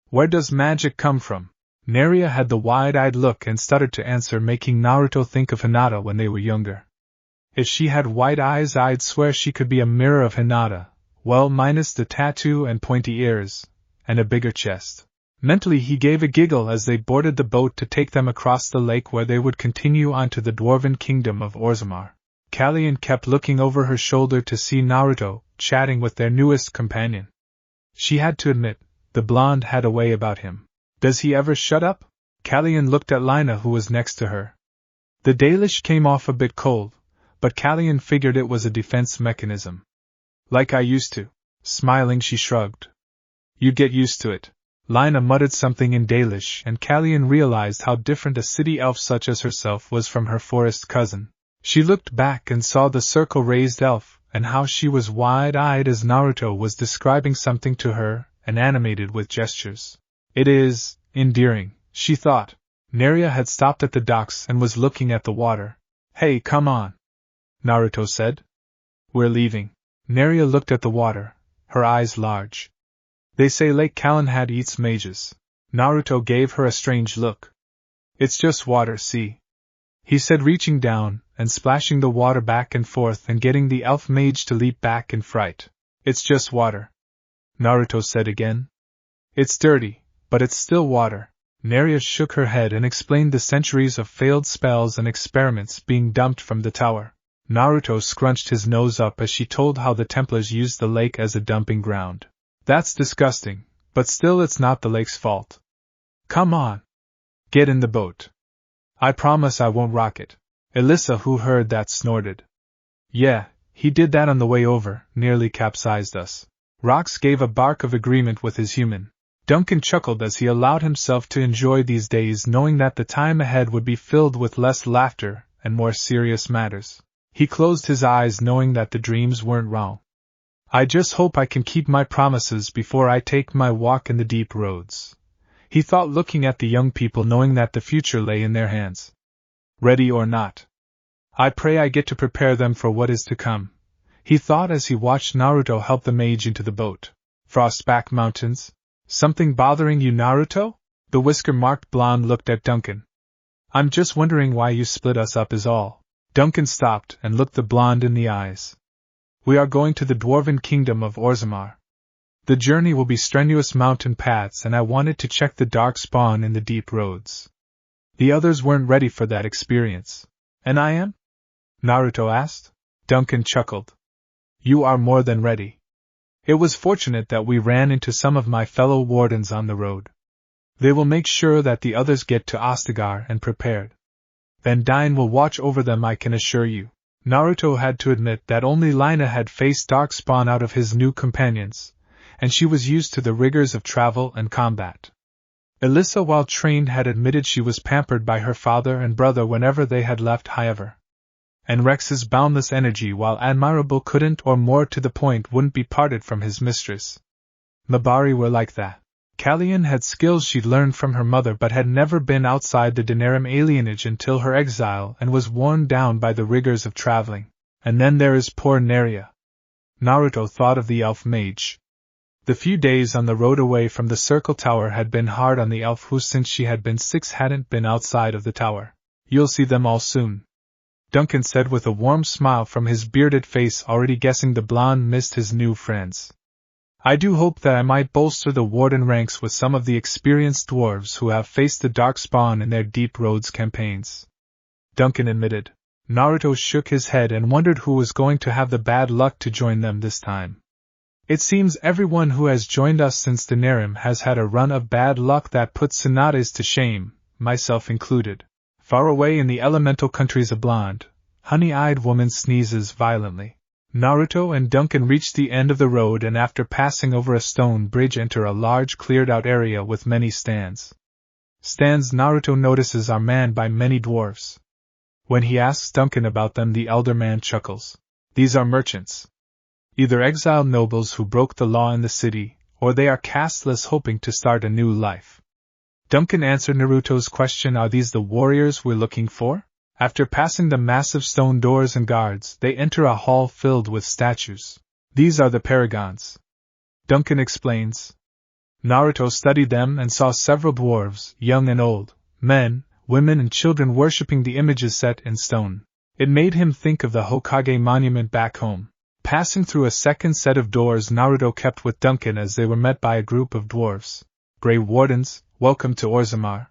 Where does magic come from? Neria had the wide-eyed look and stuttered to answer, making Naruto think of Hinata when they were younger. If she had white eyes, I'd swear she could be a mirror of Hinata. Well, minus the tattoo and pointy ears, and a bigger chest. Mentally he gave a giggle as they boarded the boat to take them across the lake where they would continue on to the dwarven kingdom of Orzammar. Callen kept looking over her shoulder to see Naruto, chatting with their newest companion. She had to admit, the blonde had a way about him. Does he ever shut up? Callen looked at Lina, who was next to her. The Dalish came off a bit cold, but Callen figured it was a defense mechanism. Like I used to. Smiling, she shrugged. You'd get used to it. Lina muttered something in Dalish, and Callen realized how different a city elf such as herself was from her forest cousin. She looked back and saw the circle-raised elf, and how she was wide-eyed as Naruto was describing something to her, and animated with gestures. It is endearing, she thought. Neria had stopped at the docks and was looking at the water. Hey, come on, Naruto said. We're leaving. Neria looked at the water, her eyes large. They say Lake Callen eats mages. Naruto gave her a strange look. It's just water, see? He said, reaching down and splashing the water back and forth and getting the elf mage to leap back in fright. It's just water, Naruto said again. It's dirty, but it's still water. Neria shook her head and explained the centuries of failed spells and experiments being dumped from the tower. Naruto scrunched his nose up as she told how the Templars used the lake as a dumping ground. That's disgusting, but still it's not the lake's fault. Come on. Get in the boat. I promise I won't rock it. Elissa, who heard that, snorted. Yeah, he did that on the way over, nearly capsized us. Rox gave a bark of agreement with his human. Duncan chuckled as he allowed himself to enjoy these days, knowing that the time ahead would be filled with less laughter and more serious matters. He closed his eyes knowing that the dreams weren't wrong. I just hope I can keep my promises before I take my walk in the deep roads, he thought, looking at the young people knowing that the future lay in their hands. Ready or not, I pray I get to prepare them for what is to come, he thought as he watched Naruto help the mage into the boat. Frostback Mountains? Something bothering you, Naruto? The whisker-marked blonde looked at Duncan. I'm just wondering why you split us up is all. Duncan stopped and looked the blonde in the eyes. We are going to the dwarven kingdom of Orzammar. The journey will be strenuous mountain paths and I wanted to check the dark spawn in the deep roads. The others weren't ready for that experience. And I am? Naruto asked. Duncan chuckled. You are more than ready. It was fortunate that we ran into some of my fellow wardens on the road. They will make sure that the others get to Ostagar and prepared. Van Dyne will watch over them, I can assure you. Naruto had to admit that only Lina had faced darkspawn out of his new companions, and she was used to the rigors of travel and combat. Elissa, while trained, had admitted she was pampered by her father and brother whenever they had left Highever. And Rex's boundless energy, while admirable, couldn't, or more to the point, wouldn't be parted from his mistress. Mabari were like that. Callen had skills she'd learned from her mother but had never been outside the Denerim alienage until her exile and was worn down by the rigors of traveling. And then there is poor Neria. Naruto thought of the elf mage. The few days on the road away from the circle tower had been hard on the elf who, since she had been 6, hadn't been outside of the tower. You'll see them all soon, Duncan said with a warm smile from his bearded face, already guessing the blonde missed his new friends. I do hope that I might bolster the warden ranks with some of the experienced dwarves who have faced the darkspawn in their Deep Roads campaigns, Duncan admitted. Naruto shook his head and wondered who was going to have the bad luck to join them this time. It seems everyone who has joined us since Denerim has had a run of bad luck that puts Tsunade's to shame, myself included. Far away in the elemental countries, a blonde, honey-eyed woman sneezes violently. Naruto and Duncan reach the end of the road and after passing over a stone bridge enter a large cleared-out area with many stands. Stands Naruto notices are manned by many dwarves. When he asks Duncan about them, the elder man chuckles. These are merchants. Either exiled nobles who broke the law in the city, or they are casteless hoping to start a new life. Duncan answered Naruto's question, are these the warriors we're looking for? After passing the massive stone doors and guards, they enter a hall filled with statues. These are the paragons, Duncan explains. Naruto studied them and saw several dwarves, young and old, men, women and children worshipping the images set in stone. It made him think of the Hokage monument back home. Passing through a second set of doors, Naruto kept with Duncan as they were met by a group of dwarves. Grey Wardens, welcome to Orzammar,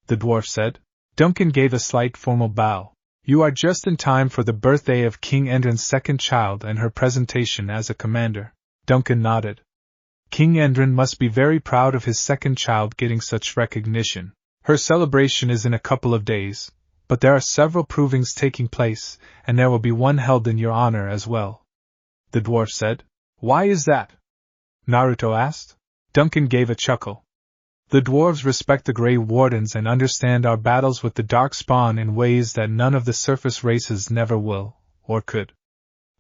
the dwarf said. Duncan gave a slight formal bow. You are just in time for the birthday of King Endrin's second child and her presentation as a commander. Duncan nodded. King Endrin must be very proud of his second child getting such recognition. Her celebration is in a couple of days, but there are several provings taking place, and there will be one held in your honor as well, the dwarf said. Why is that? Naruto asked. Duncan gave a chuckle. The dwarves respect the Grey Wardens and understand our battles with the Darkspawn in ways that none of the surface races never will, or could.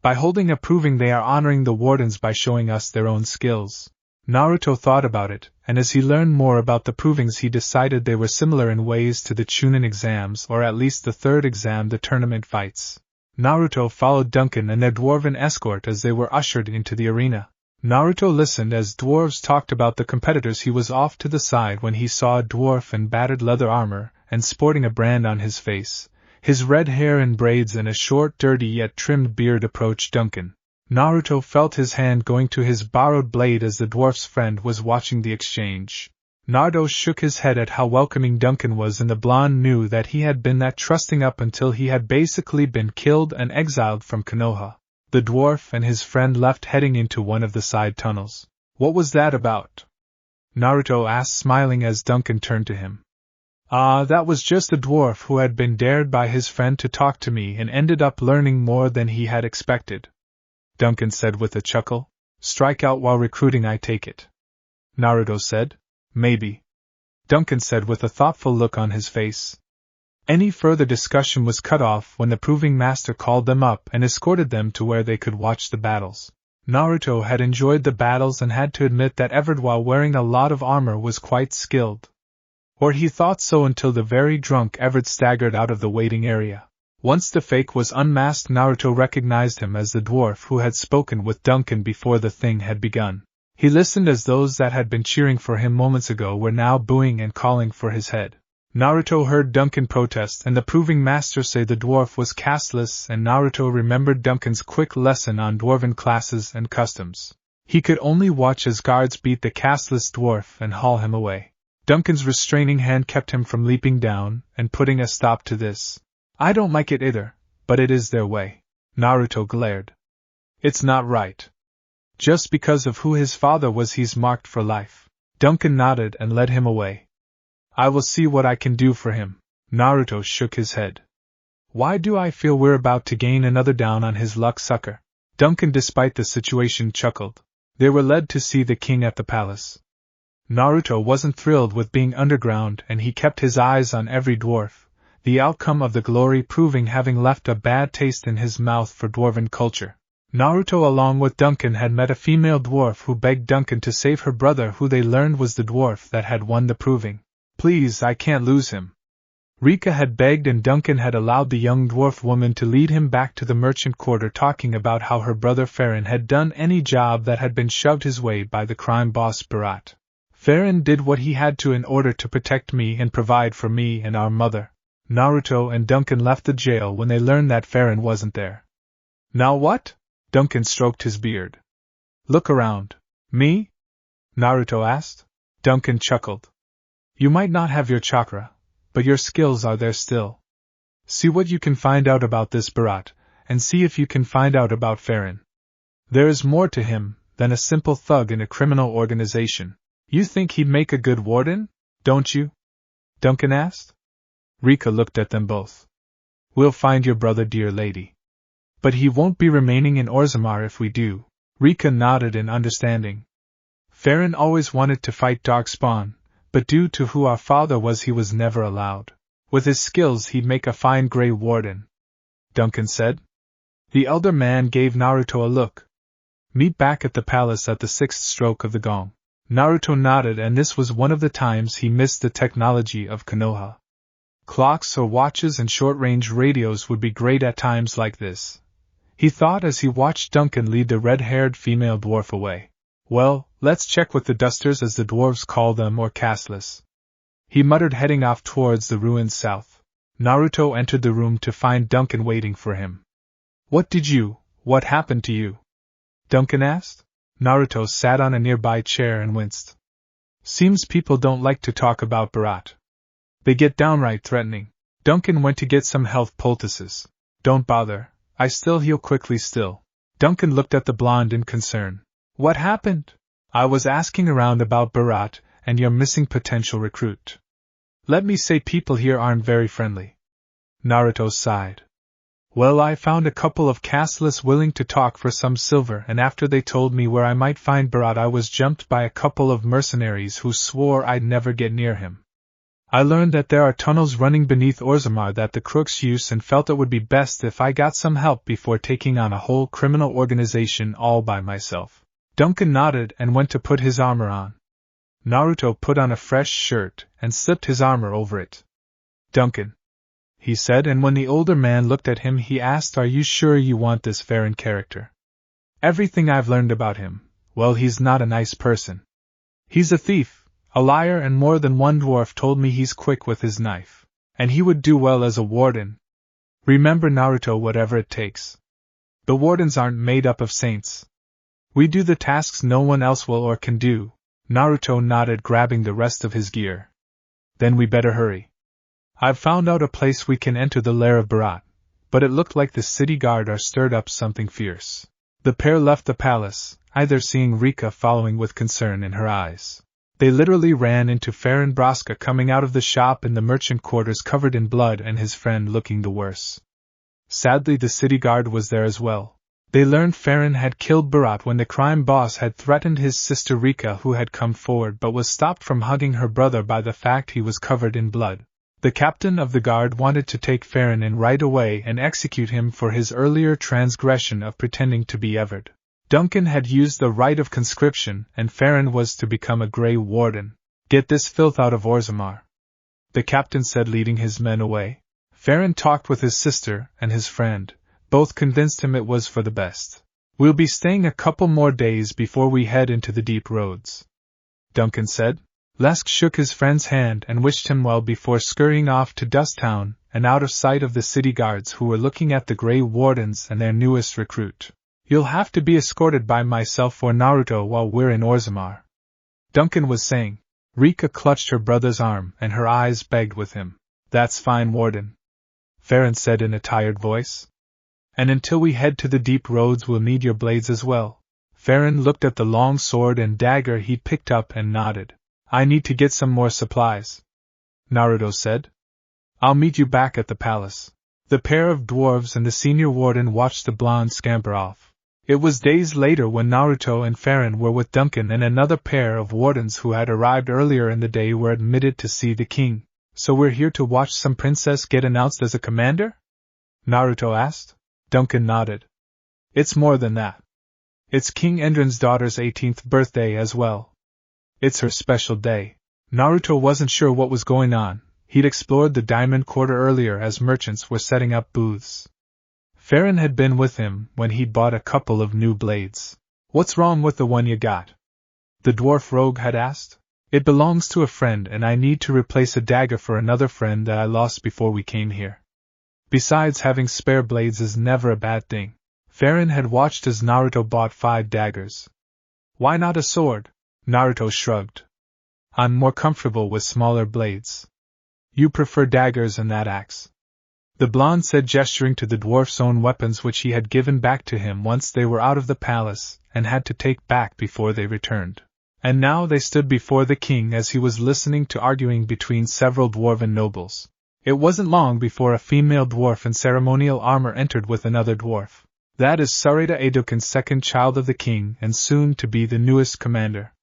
By holding a proving, they are honoring the Wardens by showing us their own skills. Naruto thought about it, and as he learned more about the provings he decided they were similar in ways to the Chunin exams, or at least the third exam, the tournament fights. Naruto followed Duncan and their dwarven escort as they were ushered into the arena. Naruto listened as dwarves talked about the competitors. He was off to the side when he saw a dwarf in battered leather armor and sporting a brand on his face, his red hair in braids and a short, dirty yet trimmed beard approach Duncan. Naruto felt his hand going to his borrowed blade as the dwarf's friend was watching the exchange. Naruto shook his head at how welcoming Duncan was, and the blonde knew that he had been that trusting up until he had basically been killed and exiled from Konoha. The dwarf and his friend left, heading into one of the side tunnels. What was that about? Naruto asked, smiling as Duncan turned to him. That was just a dwarf who had been dared by his friend to talk to me and ended up learning more than he had expected, Duncan said with a chuckle. Strike out while recruiting, I take it, Naruto said. Maybe, Duncan said with a thoughtful look on his face. Any further discussion was cut off when the proving master called them up and escorted them to where they could watch the battles. Naruto had enjoyed the battles and had to admit that Everett, while wearing a lot of armor, was quite skilled. Or he thought so until the very drunk Everett staggered out of the waiting area. Once the fake was unmasked, Naruto recognized him as the dwarf who had spoken with Duncan before the thing had begun. He listened as those that had been cheering for him moments ago were now booing and calling for his head. Naruto heard Duncan protest and the proving master say the dwarf was casteless, and Naruto remembered Duncan's quick lesson on dwarven classes and customs. He could only watch as guards beat the casteless dwarf and haul him away. Duncan's restraining hand kept him from leaping down and putting a stop to this. I don't like it either, but it is their way. Naruto glared. It's not right. Just because of who his father was, he's marked for life. Duncan nodded and led him away. I will see what I can do for him. Naruto shook his head. Why do I feel we're about to gain another down on his luck, sucker? Duncan, despite the situation, chuckled. They were led to see the king at the palace. Naruto wasn't thrilled with being underground, and he kept his eyes on every dwarf, the outcome of the glory proving having left a bad taste in his mouth for dwarven culture. Naruto, along with Duncan, had met a female dwarf who begged Duncan to save her brother, who they learned was the dwarf that had won the proving. Please, I can't lose him. Rika had begged, and Duncan had allowed the young dwarf woman to lead him back to the merchant quarter, talking about how her brother Ferelden had done any job that had been shoved his way by the crime boss Berat. Ferelden did what he had to in order to protect me and provide for me and our mother. Naruto and Duncan left the jail when they learned that Ferelden wasn't there. Now what? Duncan stroked his beard. Look around. Me? Naruto asked. Duncan chuckled. You might not have your chakra, but your skills are there still. See what you can find out about this Berat, and see if you can find out about Ferelden. There is more to him than a simple thug in a criminal organization. You think he'd make a good warden, don't you? Duncan asked. Rika looked at them both. We'll find your brother, dear lady. But he won't be remaining in Orzammar if we do. Rika nodded in understanding. Ferelden always wanted to fight Darkspawn, but due to who our father was, he was never allowed. With his skills, he'd make a fine Grey Warden, Duncan said. The elder man gave Naruto a look. Meet back at the palace at the 6th stroke of the gong. Naruto nodded, and this was one of the times he missed the technology of Konoha. Clocks or watches and short-range radios would be great at times like this, he thought as he watched Duncan lead the red-haired female dwarf away. Well, let's check with the dusters, as the dwarves call them, or castless, he muttered, heading off towards the ruined south. Naruto entered the room to find Duncan waiting for him. What happened to you? Duncan asked. Naruto sat on a nearby chair and winced. Seems people don't like to talk about Berat. They get downright threatening. Duncan went to get some health poultices. Don't bother, I still heal quickly still. Duncan looked at the blonde in concern. What happened? I was asking around about Berat and your missing potential recruit. Let me say, people here aren't very friendly. Naruto sighed. Well, I found a couple of castless willing to talk for some silver, and after they told me where I might find Berat, I was jumped by a couple of mercenaries who swore I'd never get near him. I learned that there are tunnels running beneath Orzammar that the crooks use, and felt it would be best if I got some help before taking on a whole criminal organization all by myself. Duncan nodded and went to put his armor on. Naruto put on a fresh shirt and slipped his armor over it. Duncan, he said, and when the older man looked at him, he asked, Are you sure you want this Ferelden character? Everything I've learned about him, well, he's not a nice person. He's a thief, a liar, and more than one dwarf told me he's quick with his knife. And he would do well as a warden. Remember, Naruto, whatever it takes. The wardens aren't made up of saints. We do the tasks no one else will or can do. Naruto nodded, grabbing the rest of his gear. Then we better hurry. I've found out a place we can enter the lair of Berat, but it looked like the city guard are stirred up something fierce. The pair left the palace, either seeing Rika following with concern in her eyes. They literally ran into Ferelden Braska coming out of the shop in the merchant quarters covered in blood and his friend looking the worse. Sadly, the city guard was there as well. They learned Ferelden had killed Berat when the crime boss had threatened his sister Rika, who had come forward but was stopped from hugging her brother by the fact he was covered in blood. The captain of the guard wanted to take Ferelden in right away and execute him for his earlier transgression of pretending to be Everett. Duncan had used the right of conscription, and Ferelden was to become a Grey Warden. Get this filth out of Orzammar, the captain said, leading his men away. Ferelden talked with his sister and his friend. Both convinced him it was for the best. We'll be staying a couple more days before we head into the deep roads, Duncan said. Lesk shook his friend's hand and wished him well before scurrying off to Dust Town and out of sight of the city guards who were looking at the Grey Wardens and their newest recruit. You'll have to be escorted by myself or Naruto while we're in Orzammar, Duncan was saying. Rika clutched her brother's arm and her eyes begged with him. That's fine, Warden, Ferelden said in a tired voice. And until we head to the deep roads we'll need your blades as well. Ferelden looked at the long sword and dagger he'd picked up and nodded. I need to get some more supplies, Naruto said. I'll meet you back at the palace. The pair of dwarves and the senior warden watched the blonde scamper off. It was days later when Naruto and Ferelden were with Duncan and another pair of wardens who had arrived earlier in the day were admitted to see the king. So we're here to watch some princess get announced as a commander? Naruto asked. Duncan nodded. It's more than that. It's King Endron's daughter's 18th birthday as well. It's her special day. Naruto wasn't sure what was going on. He'd explored the Diamond Quarter earlier as merchants were setting up booths. Ferelden had been with him when he'd bought a couple of new blades. What's wrong with the one you got? The dwarf rogue had asked. It belongs to a friend and I need to replace a dagger for another friend that I lost before we came here. Besides, having spare blades is never a bad thing. Ferelden had watched as Naruto bought 5 daggers. Why not a sword? Naruto shrugged. I'm more comfortable with smaller blades. You prefer daggers and that axe, the blonde said, gesturing to the dwarf's own weapons which he had given back to him once they were out of the palace and had to take back before they returned. And now they stood before the king as he was listening to arguing between several dwarven nobles. It wasn't long before a female dwarf in ceremonial armor entered with another dwarf. That is Sarada Edokan's second child of the king and soon to be the newest commander.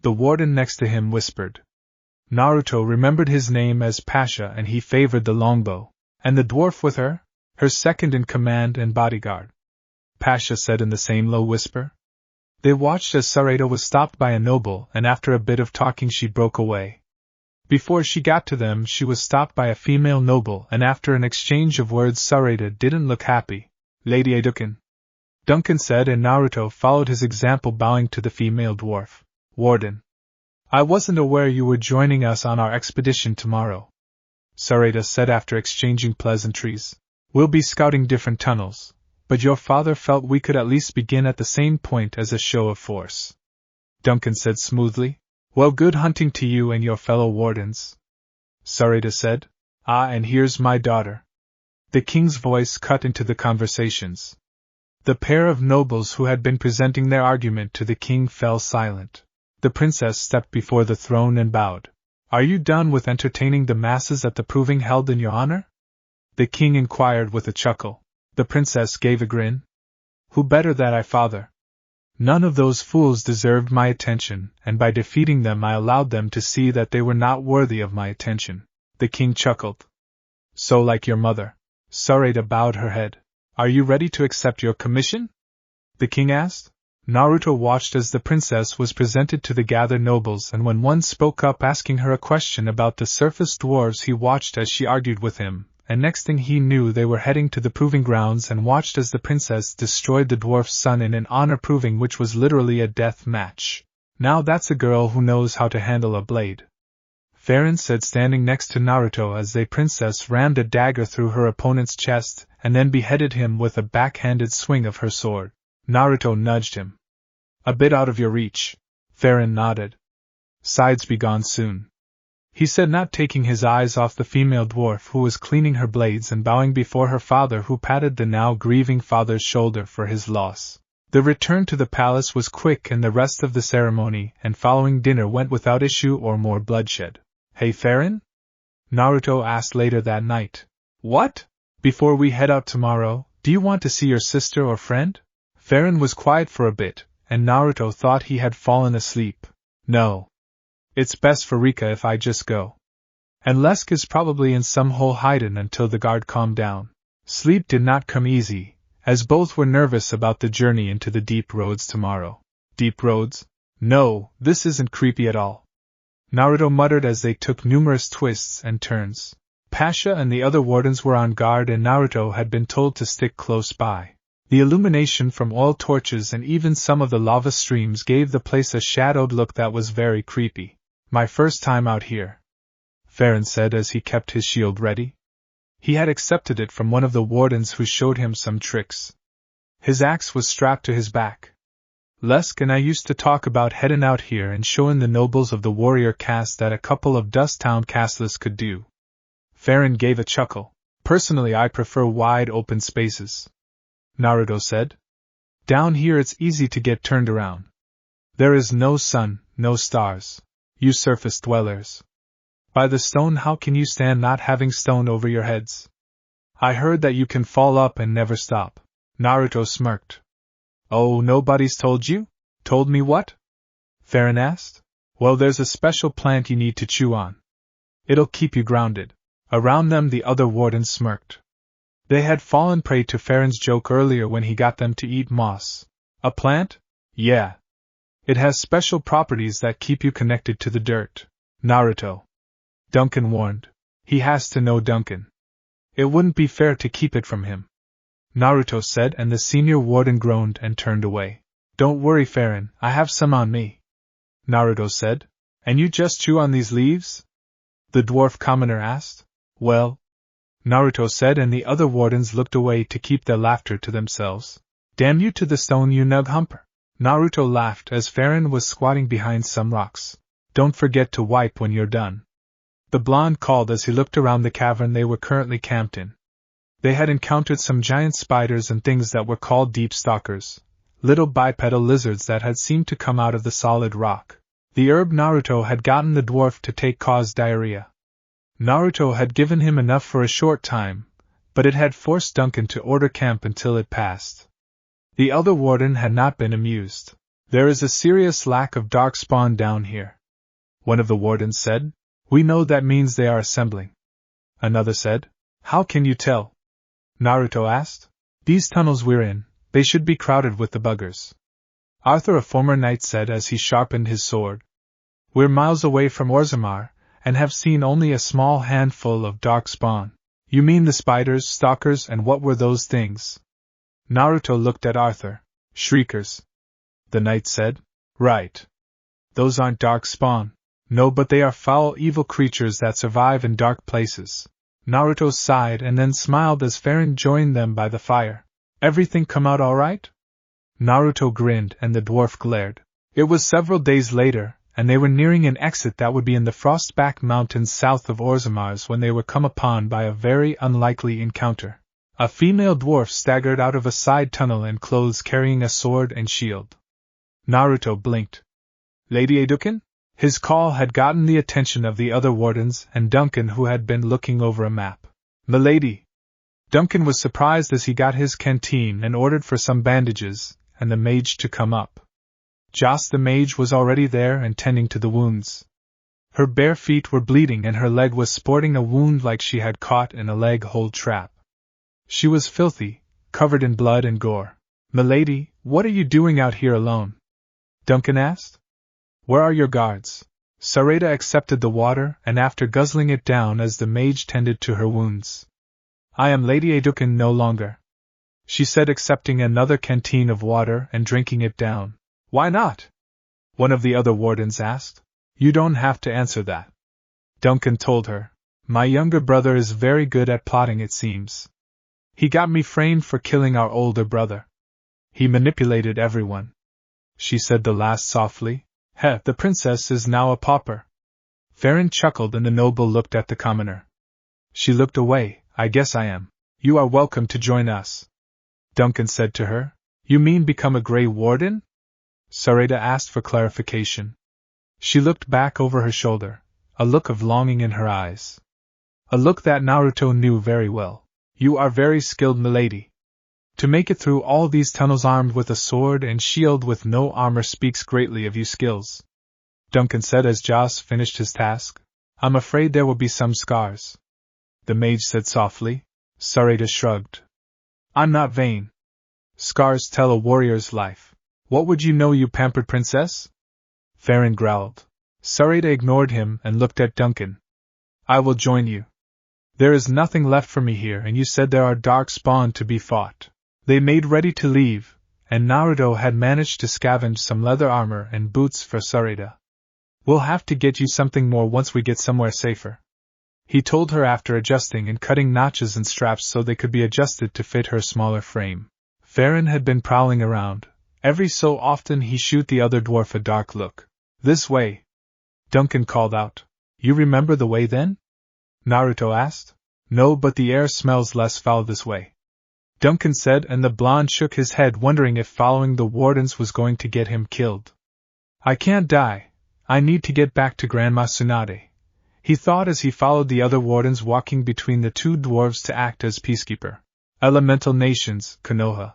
The warden next to him whispered. Naruto remembered his name as Pasha and he favored the longbow. And the dwarf with her? Her second in command and bodyguard, Pasha said in the same low whisper. They watched as Sarada was stopped by a noble and after a bit of talking she broke away. Before she got to them she was stopped by a female noble and after an exchange of words Sarada didn't look happy. Lady Edokan, Duncan said, and Naruto followed his example, bowing to the female dwarf. Warden, I wasn't aware you were joining us on our expedition tomorrow, Sarada said after exchanging pleasantries. We'll be scouting different tunnels, but your father felt we could at least begin at the same point as a show of force, Duncan said smoothly. Well, good hunting to you and your fellow wardens, Sarada said. Ah, and here's my daughter. The king's voice cut into the conversations. The pair of nobles who had been presenting their argument to the king fell silent. The princess stepped before the throne and bowed. Are you done with entertaining the masses at the proving held in your honor? The king inquired with a chuckle. The princess gave a grin. Who better than I, father? None of those fools deserved my attention, and by defeating them I allowed them to see that they were not worthy of my attention. The king chuckled. So like your mother. Sarada bowed her head. Are you ready to accept your commission? The king asked. Naruto watched as the princess was presented to the gathered nobles, and when one spoke up asking her a question about the surface dwarves he watched as she argued with him, and next thing he knew they were heading to the proving grounds and watched as the princess destroyed the dwarf's son in an honor proving which was literally a death match. Now that's a girl who knows how to handle a blade, Ferelden said, standing next to Naruto as the princess rammed a dagger through her opponent's chest and then beheaded him with a backhanded swing of her sword. Naruto nudged him. A bit out of your reach. Ferelden nodded. Sides be gone soon, he said, not taking his eyes off the female dwarf who was cleaning her blades and bowing before her father, who patted the now grieving father's shoulder for his loss. The return to the palace was quick and the rest of the ceremony and following dinner went without issue or more bloodshed. Hey Ferelden? Naruto asked later that night. What? Before we head out tomorrow, do you want to see your sister or friend? Ferelden was quiet for a bit, and Naruto thought he had fallen asleep. No. It's best for Rika if I just go. And Lesk is probably in some hole hidin' until the guard calmed down. Sleep did not come easy, as both were nervous about the journey into the deep roads tomorrow. Deep roads? No, this isn't creepy at all, Naruto muttered as they took numerous twists and turns. Pasha and the other wardens were on guard and Naruto had been told to stick close by. The illumination from oil torches and even some of the lava streams gave the place a shadowed look that was very creepy. My first time out here, Ferelden said as he kept his shield ready. He had accepted it from one of the wardens who showed him some tricks. His axe was strapped to his back. Lesk and I used to talk about heading out here and showing the nobles of the warrior caste that a couple of Dust Town castless could do. Ferelden gave a chuckle. Personally, I prefer wide open spaces, Naruto said. Down here it's easy to get turned around. There is no sun, no stars. You surface dwellers. By the stone, how can you stand not having stone over your heads? I heard that you can fall up and never stop. Naruto smirked. Oh, nobody's told you? Told me what? Ferelden asked. Well, there's a special plant you need to chew on. It'll keep you grounded. Around them the other wardens smirked. They had fallen prey to Ferelden's joke earlier when he got them to eat moss. A plant? Yeah. It has special properties that keep you connected to the dirt. Naruto. Duncan warned. He has to know Duncan. It wouldn't be fair to keep it from him, Naruto said, and the senior warden groaned and turned away. Don't worry, Ferelden, I have some on me, Naruto said. And you just chew on these leaves? The dwarf commoner asked. Well, Naruto said, and the other wardens looked away to keep their laughter to themselves. Damn you to the stone, you nug humper. Naruto laughed as Ferelden was squatting behind some rocks. Don't forget to wipe when you're done, the blonde called as he looked around the cavern they were currently camped in. They had encountered some giant spiders and things that were called deep stalkers, little bipedal lizards that had seemed to come out of the solid rock. The herb Naruto had gotten the dwarf to take caused diarrhea. Naruto had given him enough for a short time, but it had forced Duncan to order camp until it passed. The other warden had not been amused. There is a serious lack of darkspawn down here, one of the wardens said. We know that means they are assembling, another said. How can you tell? Naruto asked. These tunnels we're in, they should be crowded with the buggers, Arthur, a former knight, said as he sharpened his sword. We're miles away from Orzammar, and have seen only a small handful of darkspawn. You mean the spiders, stalkers, and what were those things? Naruto looked at Arthur. Shriekers, the knight said. Right. Those aren't darkspawn. No, but they are foul, evil creatures that survive in dark places. Naruto sighed and then smiled as Ferelden joined them by the fire. Everything come out all right? Naruto grinned and the dwarf glared. It was several days later, and they were nearing an exit that would be in the Frostback Mountains south of Orzammar when they were come upon by a very unlikely encounter. A female dwarf staggered out of a side tunnel in clothes carrying a sword and shield. Naruto blinked. Lady Duncan? His call had gotten the attention of the other wardens and Duncan, who had been looking over a map. Milady. Duncan was surprised as he got his canteen and ordered for some bandages, and the mage to come up. Joss the mage was already there and tending to the wounds. Her bare feet were bleeding and her leg was sporting a wound like she had caught in a leg hold trap. She was filthy, covered in blood and gore. Milady, what are you doing out here alone? Duncan asked. Where are your guards? Sarada accepted the water and after guzzling it down as the mage tended to her wounds. I am Lady Duncan no longer, she said, accepting another canteen of water and drinking it down. Why not? One of the other wardens asked. You don't have to answer that, Duncan told her. My younger brother is very good at plotting, it seems. He got me framed for killing our older brother. He manipulated everyone. She said the last softly. Heh, the princess is now a pauper. Ferelden chuckled and the noble looked at the commoner. She looked away. I guess I am. You are welcome to join us, Duncan said to her. You mean become a Grey Warden? Sarada asked for clarification. She looked back over her shoulder, a look of longing in her eyes. A look that Naruto knew very well. You are very skilled, milady. To make it through all these tunnels armed with a sword and shield with no armor speaks greatly of your skills, Duncan said as Joss finished his task. I'm afraid there will be some scars, the mage said softly. Sarada shrugged. I'm not vain. Scars tell a warrior's life. What would you know, you pampered princess? Farron growled. Sarada ignored him and looked at Duncan. I will join you. There is nothing left for me here, and you said there are dark spawn to be fought. They made ready to leave, and Naruto had managed to scavenge some leather armor and boots for Sarada. We'll have to get you something more once we get somewhere safer, he told her after adjusting and cutting notches and straps so they could be adjusted to fit her smaller frame. Farron had been prowling around. Every so often he shoot the other dwarf a dark look. This way, Duncan called out. You remember the way then? Naruto asked. No, but the air smells less foul this way, Duncan said, and the blonde shook his head, wondering if following the wardens was going to get him killed. I can't die. I need to get back to Grandma Tsunade, he thought as he followed the other wardens walking between the two dwarves to act as peacekeeper. Elemental nations, Konoha.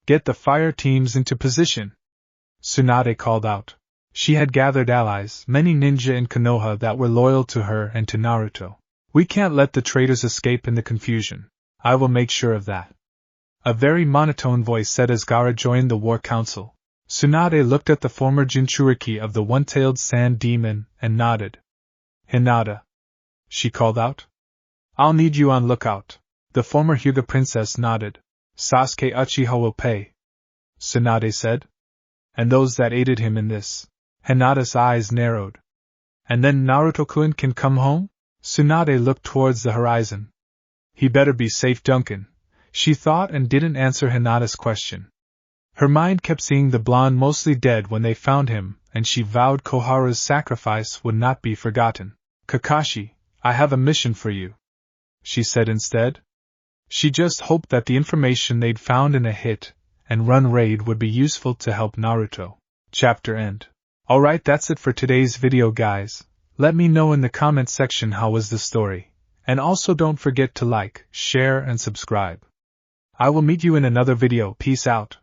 Get the fire teams into position, Tsunade called out. She had gathered allies, many ninja in Konoha that were loyal to her and to Naruto. We can't let the traitors escape in the confusion. I will make sure of that, a very monotone voice said as Gaara joined the war council. Tsunade looked at the former Jinchuriki of the one-tailed sand demon and nodded. Hinata, she called out. I'll need you on lookout. The former Hyuga princess nodded. Sasuke Uchiha will pay, Tsunade said. And those that aided him in this. Hinata's eyes narrowed. And then Naruto-kun can come home? Tsunade looked towards the horizon. He better be safe, Duncan, she thought, and didn't answer Hinata's question. Her mind kept seeing the blonde mostly dead when they found him, and she vowed Koharu's sacrifice would not be forgotten. Kakashi, I have a mission for you, she said instead. She just hoped that the information they'd found in a hit-and-run raid would be useful to help Naruto. Chapter end. Alright, that's it for today's video, guys. Let me know in the comment section how was the story. And also don't forget to like, share and subscribe. I will meet you in another video. Peace out.